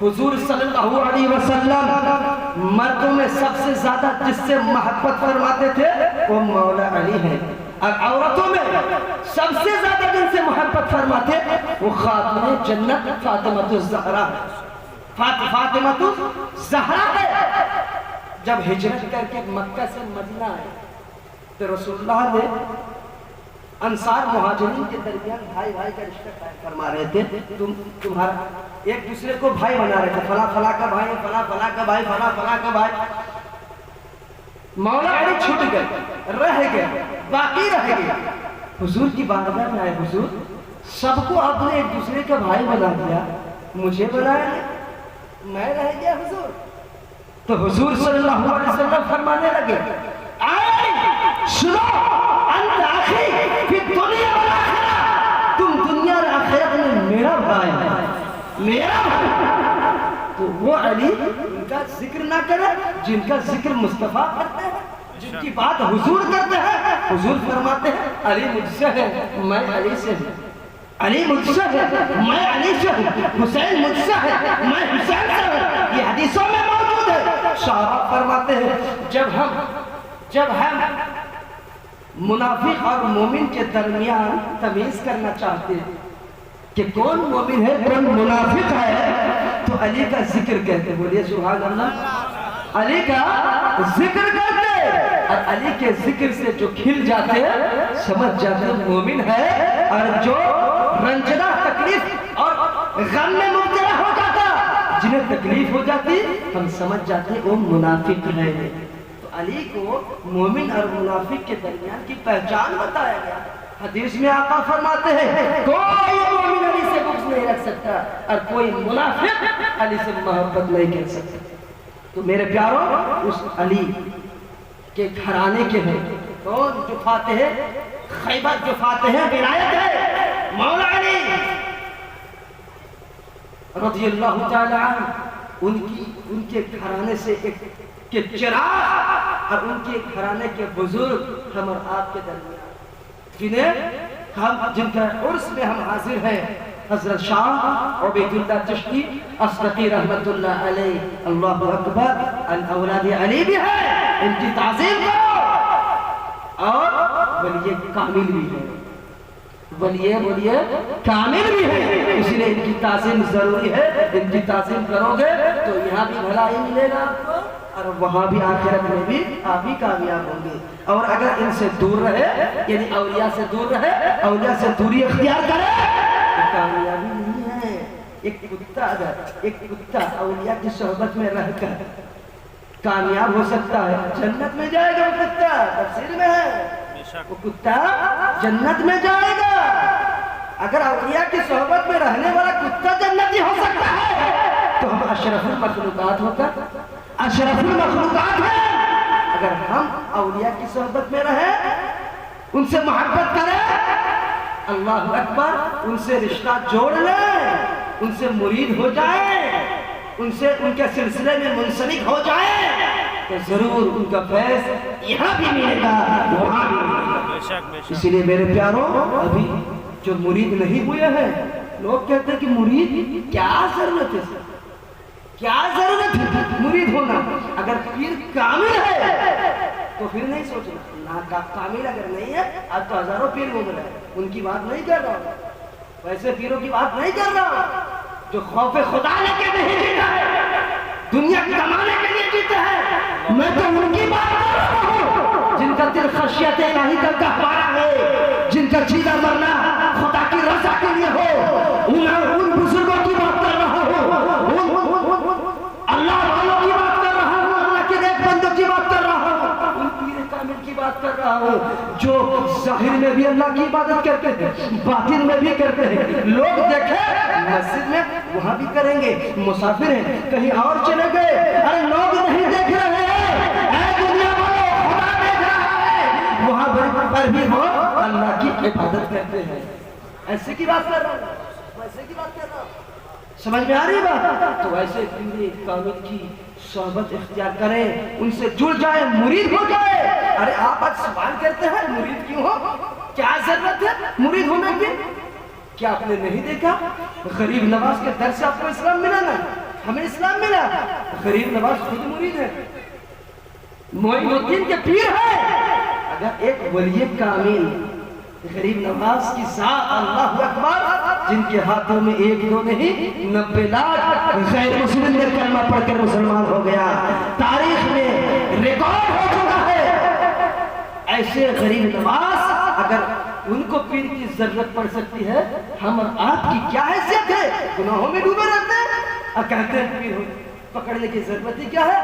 Speaker 1: حضور صلی اللہ علیہ وسلم مردوں میں سب سے زیادہ جس سے محبت فرماتے تھے وہ مولا علی ہے، اور عورتوں میں سب سے زیادہ جن سے محبت فرماتے وہ خاتون جنت فاطمہ الزہرا ہے، فاطمہ الزہرا ہے۔ جب ہجرت کر کے مکہ سے مدینہ آئے تو رسول اللہ نے انصار مہاجرین کے درمیان بھائی بھائی کا رشتہ قائم فرما رہے تھے، تمہارا ایک دوسرے کو بھائی بنا رہے تھے، فلاں فلاں کا بھائی، فلاں فلاں کا بھائی، فلاں فلاں کا بھائی۔ مولا علی چھوٹ گئے، رہ گئے، باقی رہ گئے۔ حضور کی بارگاہ میں آئے، حضور سب کو آپ نے ایک دوسرے کا بھائی بنا دیا، مجھے بنایا میں رہ گیا حضور۔ تو حضور صلی اللہ علیہ وسلم فرمانے لگے سنو انت آخری فی الدنیا والآخرہ، تم دنیا اور آخرت میں میرا بھائی ہے، میرا بھائی۔ تو وہ علی ان کا ذکر نہ کرے جن کا ذکر مصطفیٰ کرتے ہیں، جن کی بات حضور کرتے ہیں۔ حضور فرماتے ہیں علی مجھ سے ہے، میں علی سے ہوں، علی مجھ سے ہے، میں علی سے ہوں، حسین مجھ سے ہے، میں حسین سے ہوں، یہ حدیثوں میں موجود ہے۔ صحابہ فرماتے ہیں جب ہم منافق اور مومن کے درمیان تمیز کرنا چاہتے ہیں کہ کون مومن ہے کون منافق ہے تو علی کا ذکر کہتے، بولیے سبحان اللہ، علی کا ذکر کرتے، اور علی کے ذکر سے جو کھل جاتے سمجھ جاتے مومن ہے، اور جو رنجدہ تکلیف اور غم میں مبتلا ہو جاتا، جنہیں تکلیف ہو جاتی ہم سمجھ جاتے وہ منافق ہے۔ تو علی کو مومن اور منافق کے درمیان کی پہچان بتایا گیا۔ حدیث میں آقا فرماتے ہیں کوئی مومن علی سے بغض نہیں رکھ سکتا اور کوئی منافق علی سے محبت نہیں کر سکتا۔ تو میرے پیاروں اس علی کے گھرانے کے ہیں کون جو فاتح خیبر، جو فاتح ولایت ہے مولا علی رضی اللہ تعالی عنہ، ان کے گھرانے سے ایک کے چراغ اور ان کے گھرانے کے بزرگ ہم اور آپ کے درمیان جن کا عرس میں ہم حاضر ہیں، حضرت شاہ عبید اللہ چشتی اصدقی رحمت اللہ علیہ، اللہ اکبر، اولاد علی بھی ہے، ان کی تعظیم کرو، اور ولی کامل بھی ہے، ولی کامل بھی ہے، اس لیے ان کی تعظیم ضروری ہے۔ ان کی تعظیم کرو گے تو یہاں بھی بھلائی ملے گا آپ کو، اور وہاں بھی آخرت میں بھی آپ ہی کامیاب ہوں گے۔ اور اگر ان سے دور رہے، یعنی اولیاء سے دور رہے، اولیاء سے دوری اختیار کرے تو کامیابی نہیں ہے۔ ایک کتا اولیاء کی صحبت میں رہ کر کامیاب ہو سکتا ہے، جنت میں جائے گا وہ کتا، تفسیر میں ہے وہ کتا جنت میں جائے گا۔ اگر اولیاء کی صحبت میں رہنے والا کتا جنتی ہو سکتا ہے تو ہم اشرف المخلوقات ہو کر اشرف المخلوقات ہیں۔ اگر ہم اولیاء کی صحبت میں رہیں، ان سے محبت کریں، اللہ اکبر، ان سے رشتہ جوڑ لیں، ان سے مرید ہو جائیں، ان کے سلسلے میں منسلک ہو جائیں تو ضرور ان کا فیض یہاں بھی ملے گا، وہاں بھی ملے گا۔ اسی لیے میرے پیاروں، ابھی جو مرید نہیں ہوئے ہیں، لوگ کہتے ہیں کہ مرید کیا ضرورت ہے، کیا ضرورت ہے مرید ہونا؟ اگر پیر کامل ہے تو پھر نہیں سوچنا. کامل اگر نہیں ہے, آج تو ہزاروں پیر گھوم رہے ہیں, ان کی بات نہیں کر رہا ہوں, ویسے پیروں کی بات نہیں کر رہا ہوں جو خوف خدا لے کے نہیں جیتا ہے, دنیا کمانے کے لیے جیتا ہے. میں تو ان کی بات کر رہا ہوں جن کا دل خشیت الہی کا گہوارہ ہے, جن کا جینا مرنا خدا کی رضا کے لیے ہو. ان بزرگوں کی بات کر رہا ہوں, اللہ والوں کی بات کر رہا ہوں, اللہ کے نیک بندوں کی بات کر رہا ہوں, ان پیر کامل کی بات کر رہا ہوں جو ظاہر میں بھی اللہ کی عبادت کرتے ہیں, باطن میں بھی کرتے ہیں. لوگ دیکھیں مسجد میں وہاں بھی کریں گے, مسافر ہیں کہیں اور چلے گئے, ارے لوگ نہیں دیکھ رہے ہیں, اے دنیا والوں خدا دیکھ رہا ہے, وہاں پر بھی وہ اللہ کی عبادت کرتے ہیں. ایسے کی بات کر رہا ہوں, ویسے کی بات کر رہا ہوں. سمجھ میں آ رہی بات؟ تو ایسے پیر کامل کی صحبت اختیار کریں, ان سے جڑ جائیں, مرید ہو جائے. ارے آپ آج سوال کرتے ہیں مرید کیوں ہو, کیا ضرورت ہے مرید ہونے کی؟ کیا آپ نے نہیں دیکھا غریب نواز کے در سے آپ کو اسلام ملا نا, ہمیں اسلام ملا. غریب نواز خود مرید ہے, معین الدین کے پیر ہے. اگر ایک ولی کامل غریب نواز کی ذات, اللہ اکبر, جن کے ہاتھوں میں 1-2 نہیں 90 لاکھ غیر مسلم نے کلمہ پڑھ کر مسلمان ہو گیا, تاریخ میں ریکارڈ ہو چکا ہے. ایسے غریب نواز اگر ان کو پیر کی ضرورت پڑ سکتی ہے, ہم اور آپ کی کیا حیثیت ہے؟ گناہوں میں ڈوبے رہتے ہیں اور کہتے ہیں پیر پکڑنے کی ضرورت ہی کیا ہے,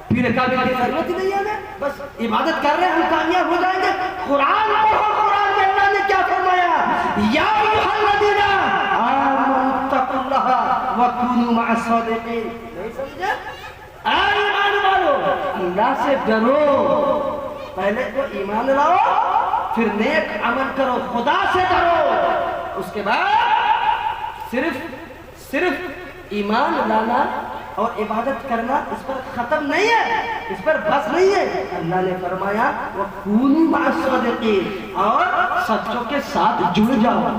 Speaker 1: پیر کامل کی ضرورت ہی نہیں ہے, بس عبادت کر رہے ہیں, ہم کامیاب ہو جائیں گے. قرآن پڑھو, قرآن میں اللہ نے کیا فرمایا, یا ایھا الذین آمنوا اتقوا اللہ وکونوا مع الصادقین. نہیں سمجھے؟ اے ایمان والو اللہ سے ڈرو, پہلے تو ایمان لاؤ, پھر نیک عمل کرو, خدا سے ڈرو. اس کے بعد صرف ایمان لانا اور عبادت کرنا اس پر ختم نہیں ہے, اس پر بس نہیں ہے. اللہ نے فرمایا وَكُونُوا مَعَ الصَّادِقِينَ, اور سچوں کے ساتھ جڑ جاؤ,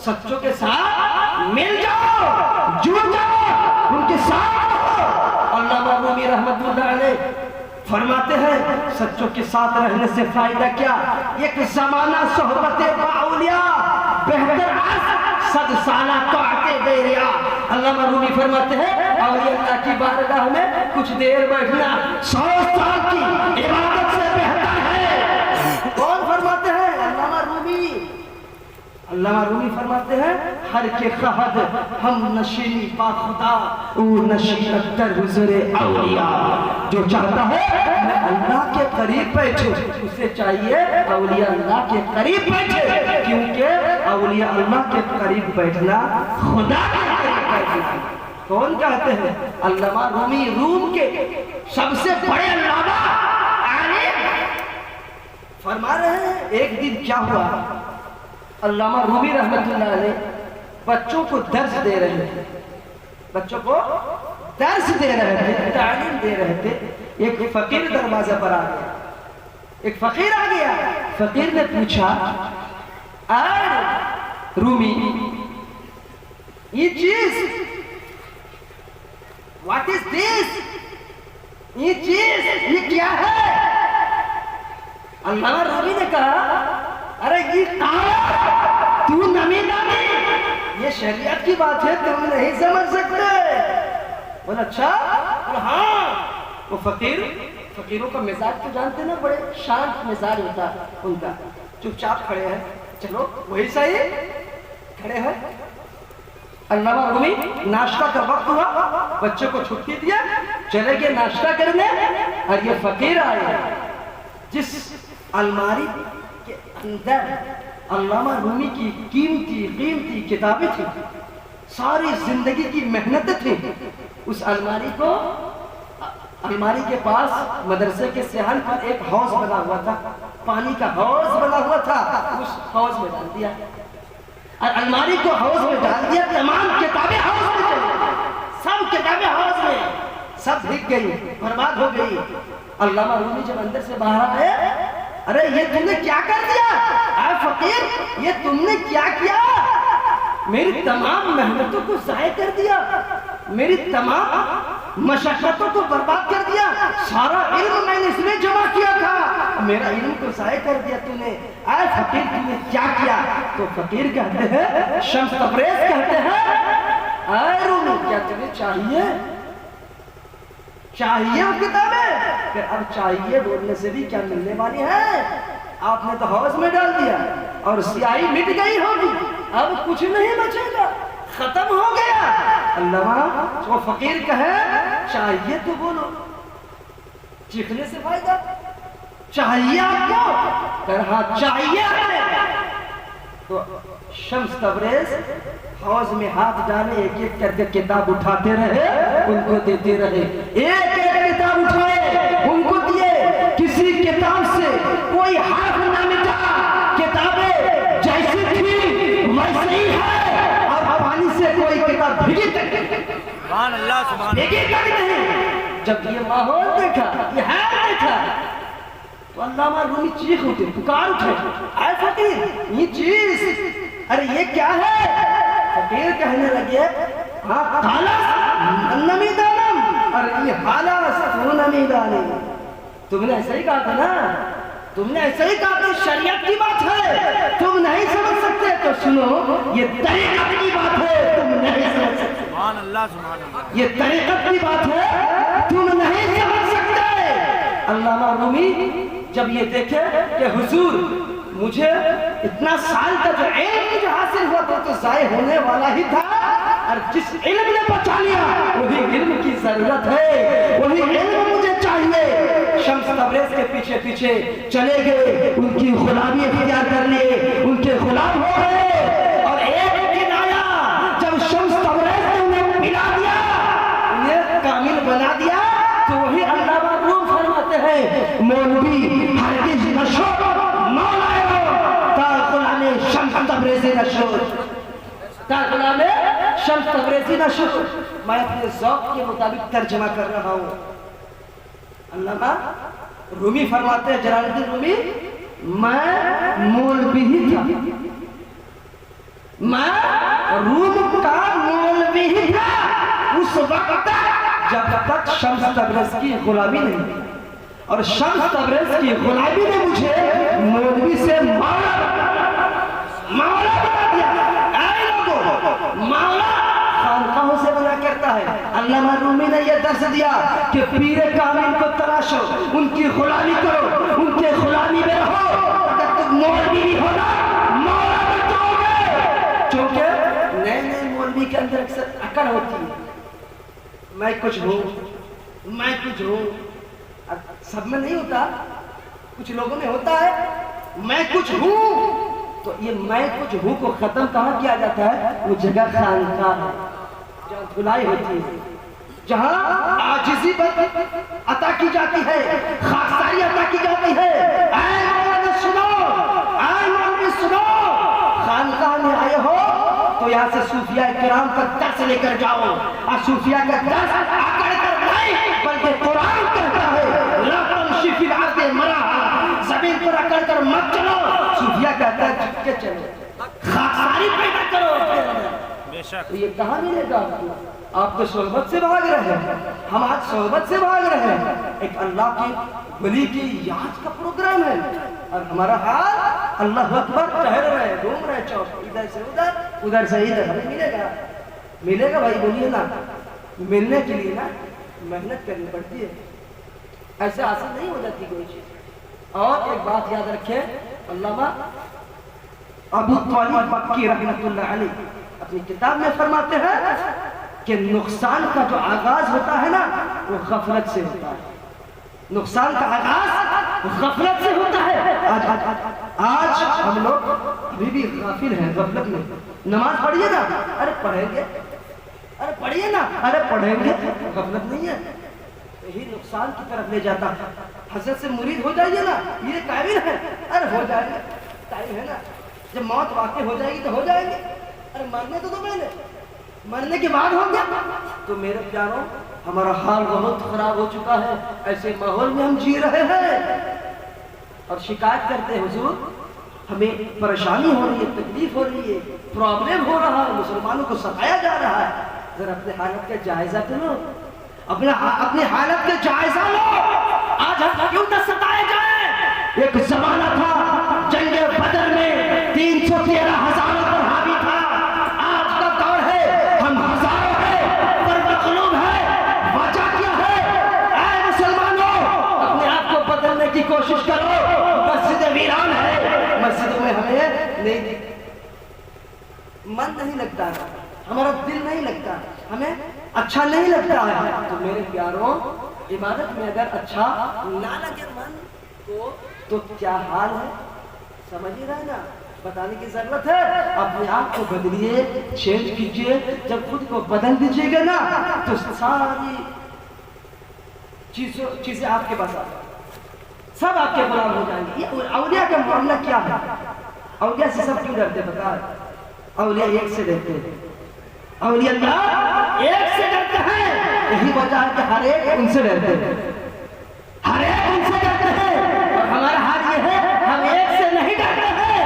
Speaker 1: سچوں کے ساتھ مل جاؤ, جڑ جاؤ, ان کے ساتھ. علامہ رومی رحمت اللہ علیہ فرماتے ہیں سچوں کے ساتھ رہنے سے فائدہ کیا, ایک زمانہ صحبت باولیاء بہتر از 100 سالہ طاعت بیریا. علامہ رومی فرماتے ہیں اولیاء اللہ کی بارگاہ میں کچھ دیر بیٹھنا 100 سال کی عبادت سے بہتر ہے. کون فرماتے ہیں؟ علامہ رومی. علامہ رومی فرماتے ہیں ہر کے خہد ہم نشینی با خدا او نشینت در حضور اولیاء. جو چاہتا ہے میں اللہ کے قریب بیٹھوں, اسے چاہیے اولیاء اللہ کے قریب بیٹھے, کیونکہ اولیاء اللہ کے قریب بیٹھنا خدا کے قریب بیٹھنا. کون کہتے ہیں؟ علامہ رومی, روم کے سب سے بڑے علامہ عالم فرما رہے ہیں. ایک دن کیا ہوا, علامہ رومی رحمت اللہ علیہ بچوں کو درس دے رہے تھے, بچوں کو درس دے رہے تھے, تعلیم دے رہے تھے. ایک فقیر دروازے پر آ گیا, ایک فقیر آ گیا. فقیر نے پوچھا اے رومی, یہ چیز what is this, یہ چیز یہ کیا ہے؟ علامہ رومی نے کہا ارے یہ تو نمی نمی, یہ شریعت کی بات ہے, تم نہیں سمجھ سکتے. بولا اچھا, بولا ہاں. وہ فقیروں کا مزاج تو جانتے نا, بڑے شانت مزاج ہوتا ان کا, چپ چاپ کھڑے ہیں, چلو وہی صحیح, کھڑے ہیں. علامہ رومی ناشتہ کا وقت ہوا, بچے کو چھٹی دیا, چلے گئے ناشتہ کرنے. اور یہ فقیر آئے جس الماری کے اندر علامہ رومی کی قیمتی کتابیں تھیں, ساری زندگی کی محنتیں تھیں. اس الماری کے پاس مدرسے کے صحن پر ایک حوض بنا ہوا تھا, پانی کا حوض بنا ہوا تھا. اس حوض میں ڈال دیا, اور الماری کو حوض میں ڈال دیا. تمام کتابیں حوض میں چلی گئی, سب کتابیں حوض میں, سب بھیگ گئی, برباد ہو گئی. علامہ رومی جب اندر سے باہر آئے, ارے یہ تم نے کیا کر دیا؟ اے فقیر یہ تم نے کیا کیا؟ میری تمام محنتوں کو ضائع کر دیا, میری تمام مشقتوں کو برباد کر دیا، سارا علم میں نے اس میں جمع کیا تھا، میرا علم کو ضائع کر دیا تو نے، اے فقیر تو نے کیا کیا؟ تو فقیر کہتے ہیں، شمس تبریز کہتے ہیں، اے رومی کیا تمہیں چاہیے؟ چاہیے وہ کتابیں؟ کہ اب چاہیے بولنے سے بھی کیا ملنے والی ہے؟ آپ نے تو حوض میں ڈال دیا اور سیاہی مٹ گئی ہوگی، اب کچھ نہیں بچے گا، ختم ہو گیا۔ علامہ وہ فقیر کہے چاہیے تو بولو، چیخنے سے فائدہ، چاہیے آپ کو؟ کہ ہاں چاہیے ہمیں۔ تو شمس تبریز حوض میں ہاتھ ڈالے، ایک ایک کر کے کتاب اٹھاتے رہے، ان کو دیتے رہے، ایک ایک کتاب اٹھائے ان کو دیے، کسی کتاب سے کوئی حرف نہ مٹا، کتابیں جیسی تھی ویسے ہی ہے، اور پانی سے کوئی کتاب بھیگی تک
Speaker 2: سبحان اللہ سبحان
Speaker 1: بھیگی تک نہیں۔ جب یہ ماحول دیکھا، یہ حال دیکھا، تو علامہ رومی چیخ اٹھے، پکار اٹھے، اے فقیر یہ چیز، ارے یہ کیا ہے؟ فقیر کہنے لگے ہاں خالص نمی دانم، ارے یہ خالص تو نمی دانم، تم نے ایسا ہی کہا تھا نا، تم نے ایسا ہی کہا کہ شریعت کی بات ہے تم نہیں سمجھ سکتے، تو سنو یہ طریقت کی بات ہے تم نہیں سمجھ سکتے،
Speaker 2: سبحان اللہ سبحان اللہ،
Speaker 1: یہ طریقت کی بات ہے تم نہیں سمجھ سکتے۔ علامہ رومی جب یہ دیکھے کہ حضور مجھے اتنا سال کا جو علم مجھے حاصل ہوا تھا تو ضائع ہونے والا ہی تھا، اور جس علم نے بچا لیا وہی علم کی ضرورت ہے، وہی علم مجھے چاہیے۔ شمس تبریز کے پیچھے پیچھے چلے گئے، ان کی غلامی اختیار کر لیے، ان کے غلام ہو گئے، اور ایک دن آیا جب شمس تبریز نے انہیں ملا دیا، انہیں کامل بنا دیا، تو وہی علامہ روم فرماتے ہیں مولوی ہرگز نہ شو مولا تا غلام شمس تبریزی نہ شو، تا غلام شمس تبریزی نہ شو۔ میں اپنے ذوق کے مطابق ترجمہ کر رہا ہوں۔ علامہ رومی فرماتے ہیں، جلال الدین رومی، میں مولوی ہی تھا، میں روم کا مولوی ہی تھا اس وقت جب تک شمس تبریز کی غلامی نہیں، اور شمس تبریز کی غلامی نے مجھے مولوی سے مولا بنا دیا۔ اے لوگوں، مولا خانقاہوں سے بنا کرتا ہے۔ علامہ رومی نے یہ درس دیا کہ پیر کامل کو تلاشو، ان کی غلامی کرو، ان کے غلامی میں رہو، اگر تم مولوی نہیں ہونا مولا بن جاؤ گے۔ چونکہ نئے نئے مولوی کے اندر اکثر اکڑ ہوتی ہے، میں کچھ ہوں، میں کچھ ہوں، سب میں نہیں ہوتا، کچھ لوگوں میں ہوتا ہے میں کچھ ہوں، تو یہ میں کچھ ہوں کو ختم کہاں کیا جاتا ہے؟ وہ جگہ خانقاہ ہے جہاں دھلائی ہوتی ہے، جہاں عاجزی عطا کی جاتی ہے، خاکساری عطا کی جاتی ہے۔ اے مولانا سنو، اے مولوی سنو، خانقاہ میں آئے ہو تو یہاں سے صوفیاء کرام کا درس لے کر جاؤ، اور صوفیاء کا درس اکڑ کر نہیں بلکہ قرآن کہتا ہے لا تمشی فی الارض مرحا، زمین پر اکڑ کر مت چلو، صوفیاء کہتا ہے جھک کے چلو، خاکساری پیدا کرو۔
Speaker 2: بے شک
Speaker 1: یہ کہاں ملے گا آپ کو؟ آپ تو صحبت سے بھاگ رہے ہیں، ہم آج صحبت سے بھاگ رہے ہیں، ایک اللہ کی ولی کی یاد کا پروگرام ہے، اور ہمارا حال اللہ اکبر ٹہل رہے، گھوم رہے چوک، ادھر سے ادھر، ادھر سے ادھر، ہمیں ملے گا بھائی، بولیے نا، ملنے کے لیے نا محنت کرنی پڑتی ہے، ایسے حاصل نہیں ہو جاتی کوئی چیز۔ اور ایک بات یاد رکھیں، علامہ ابو طالب مکی رحمۃ اللہ علیہ اپنی کتاب میں فرماتے ہیں کہ نقصان کا جو آغاز ہوتا ہے نا وہ غفلت سے ہوتا ہے، نقصان کا آغاز غفلت سے ہوتا ہے۔ آج ہم لوگ ابھی بھی غافل ہیں، غفلت میں۔ نماز پڑھیے نا، ارے پڑھیں گے، ارے پڑھیے نا، ارے پڑھیں گے، غفلت نہیں ہے، یہی نقصان کی طرف لے جاتا ہے۔ حضرت سے مرید ہو جائیے نا، یہ قابل ہے، ارے ہو جائیں گے، ٹائم ہے نا، جب موت واقع ہو جائے گی تو ہو جائیں گے، ارے مرنے تو دو پہلے، مرنے کے بعد ہوں گے۔ تو میرے پیاروں، ہمارا حال بہت خراب ہو چکا ہے، ایسے ماحول میں ہم جی رہے ہیں اور شکایت کرتے ہیں حضور ہمیں پریشانی ہو رہی ہے، تکلیف ہو رہی ہے، پرابلم ہو رہا ہے، مسلمانوں کو ستایا جا رہا ہے، ذرا اپنے حالت کا جائزہ کرو، اپنی حالت کے جائزہ لو. آج ہم کیوں نہ ستائے جائیں؟ ایک زمانہ تھا جنگ بدر میں 313,000 پر حاوی تھا. آج کا دور ہے ہم ہزاروں ہیں پر مغلوب ہے. وجہ کیا ہے؟ اے مسلمانوں، اپنے آپ کو بدلنے کی کوشش کرو. مسجد ویران ہے، مسجدوں میں ہمیں من نہیں لگتا ہے، ہمارا دل نہیں لگتا، ہمیں اچھا نہیں لگتا ہے. تو میرے پیاروں، عبادت میں اگر اچھا نہ لگے من کو تو کیا حال ہے؟ سمجھ ہی رہے نا؟ بتانے کی ضرورت ہے. اپنے آپ کو بدلیے، چینج کیجئے. جب خود کو بدل دیجئے گا نا تو ساری چیزیں آپ کے پاس آ جائیں، سب آپ کے غلام ہو جائیں گے. یہ اولیاء کا معاملہ کیا ہے؟ اولیاء سے سب کیوں ڈرتے پتا ہے؟ اولیاء ایک سے ڈرتے ہیں. اولیاء اللہ ایک سے ڈرتے ہیں. یہی وجہ ہے کہ ہر ایک ان سے ڈرتے ہیں، ہر ایک ان سے ڈرتے ہیں. اور ہمارا حال یہ ہے ہم ایک سے نہیں ڈرتے ہیں.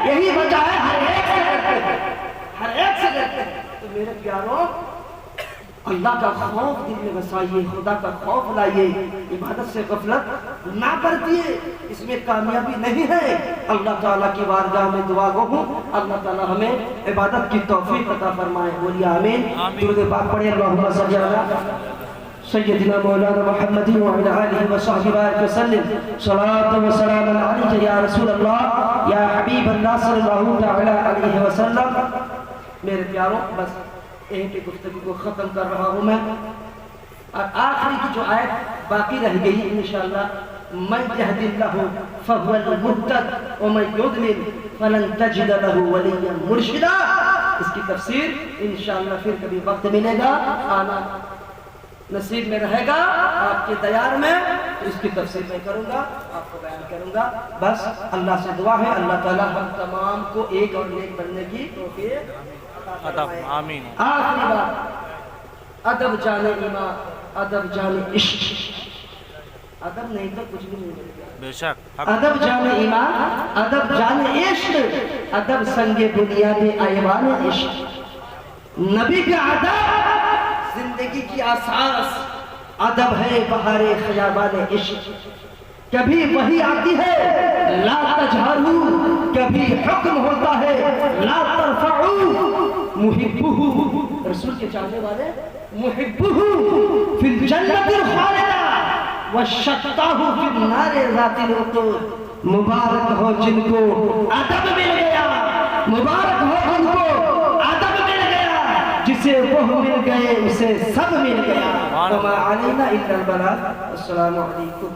Speaker 1: یہی وجہ ہے ہر ایک سے ڈرتے ہیں، ہر ایک سے ڈرتے ہیں. تو میرے پیاروں، اللہ کا خوف دل میں بسائیے، خدا کا خوف لائیے. عبادت سے غفلت نہ برتیے، اس میں کامیابی نہیں ہے. اللہ تعالیٰ کی بارگاہ میں دعا گو ہوں اللہ تعالیٰ ہمیں عبادت کی توفیق عطا فرمائے. بولیے آمین. درود پاک پڑھیں. اللہم صلی علی سیدنا مولانا محمد وعلی آلہ وصحبہ بارک وسلم. صلاۃ و سلام علیک یا رسول اللہ یا حبیب اللہ صلی اللہ تعالی علیہ وسلم. میرے پیاروں، بس یہیں پہ گفتگو کو ختم کر رہا ہوں میں. اور آخری کی جو آیت باقی رہ گئی انشاءاللہ، من یہد اللہ فہو المہتد ومن یضلل فلن تجد له ولیا مرشدا. اس کی تفسیر انشاءاللہ پھر کبھی وقت ملے گا، آنا نصیب میں رہے گا آپ کے دیار میں، اس کی تفسیر میں کروں گا، آپ کو بیان کروں گا. بس اللہ سے دعا ہے اللہ تعالیٰ ہم تمام کو ایک اور نیک بننے کی توفیق عطا فرمائے.
Speaker 2: آمین.
Speaker 1: آخری بات، ادب جانے ایمان، ادب جانے عشق. ادب نہیں تو کچھ بھی نہیں ملے گا.
Speaker 2: بے شک.
Speaker 1: ادب جانے ایمان، ادب جانے عشق، ادب سنگ بنیاد ایوان عشق. نبی کا ادب زندگی کی اساس، ادب ہے بہار خیابان عشق. کبھی وہی آتی ہے لا تجہروا، کبھی حکم ہوتا ہے لا ترفعوا. محبہ، رسول کے چاہنے والے، محبہ فی الجنت الخالدہ وشتاہ فی النار ذات الوقود. مبارک ہو جن کو ادب مل گیا، مبارک ہو جن کو ادب مل گیا. جسے وہ مل گئے اسے سب مل گیا. وما علینا الا البلاغ. السلام علیکم.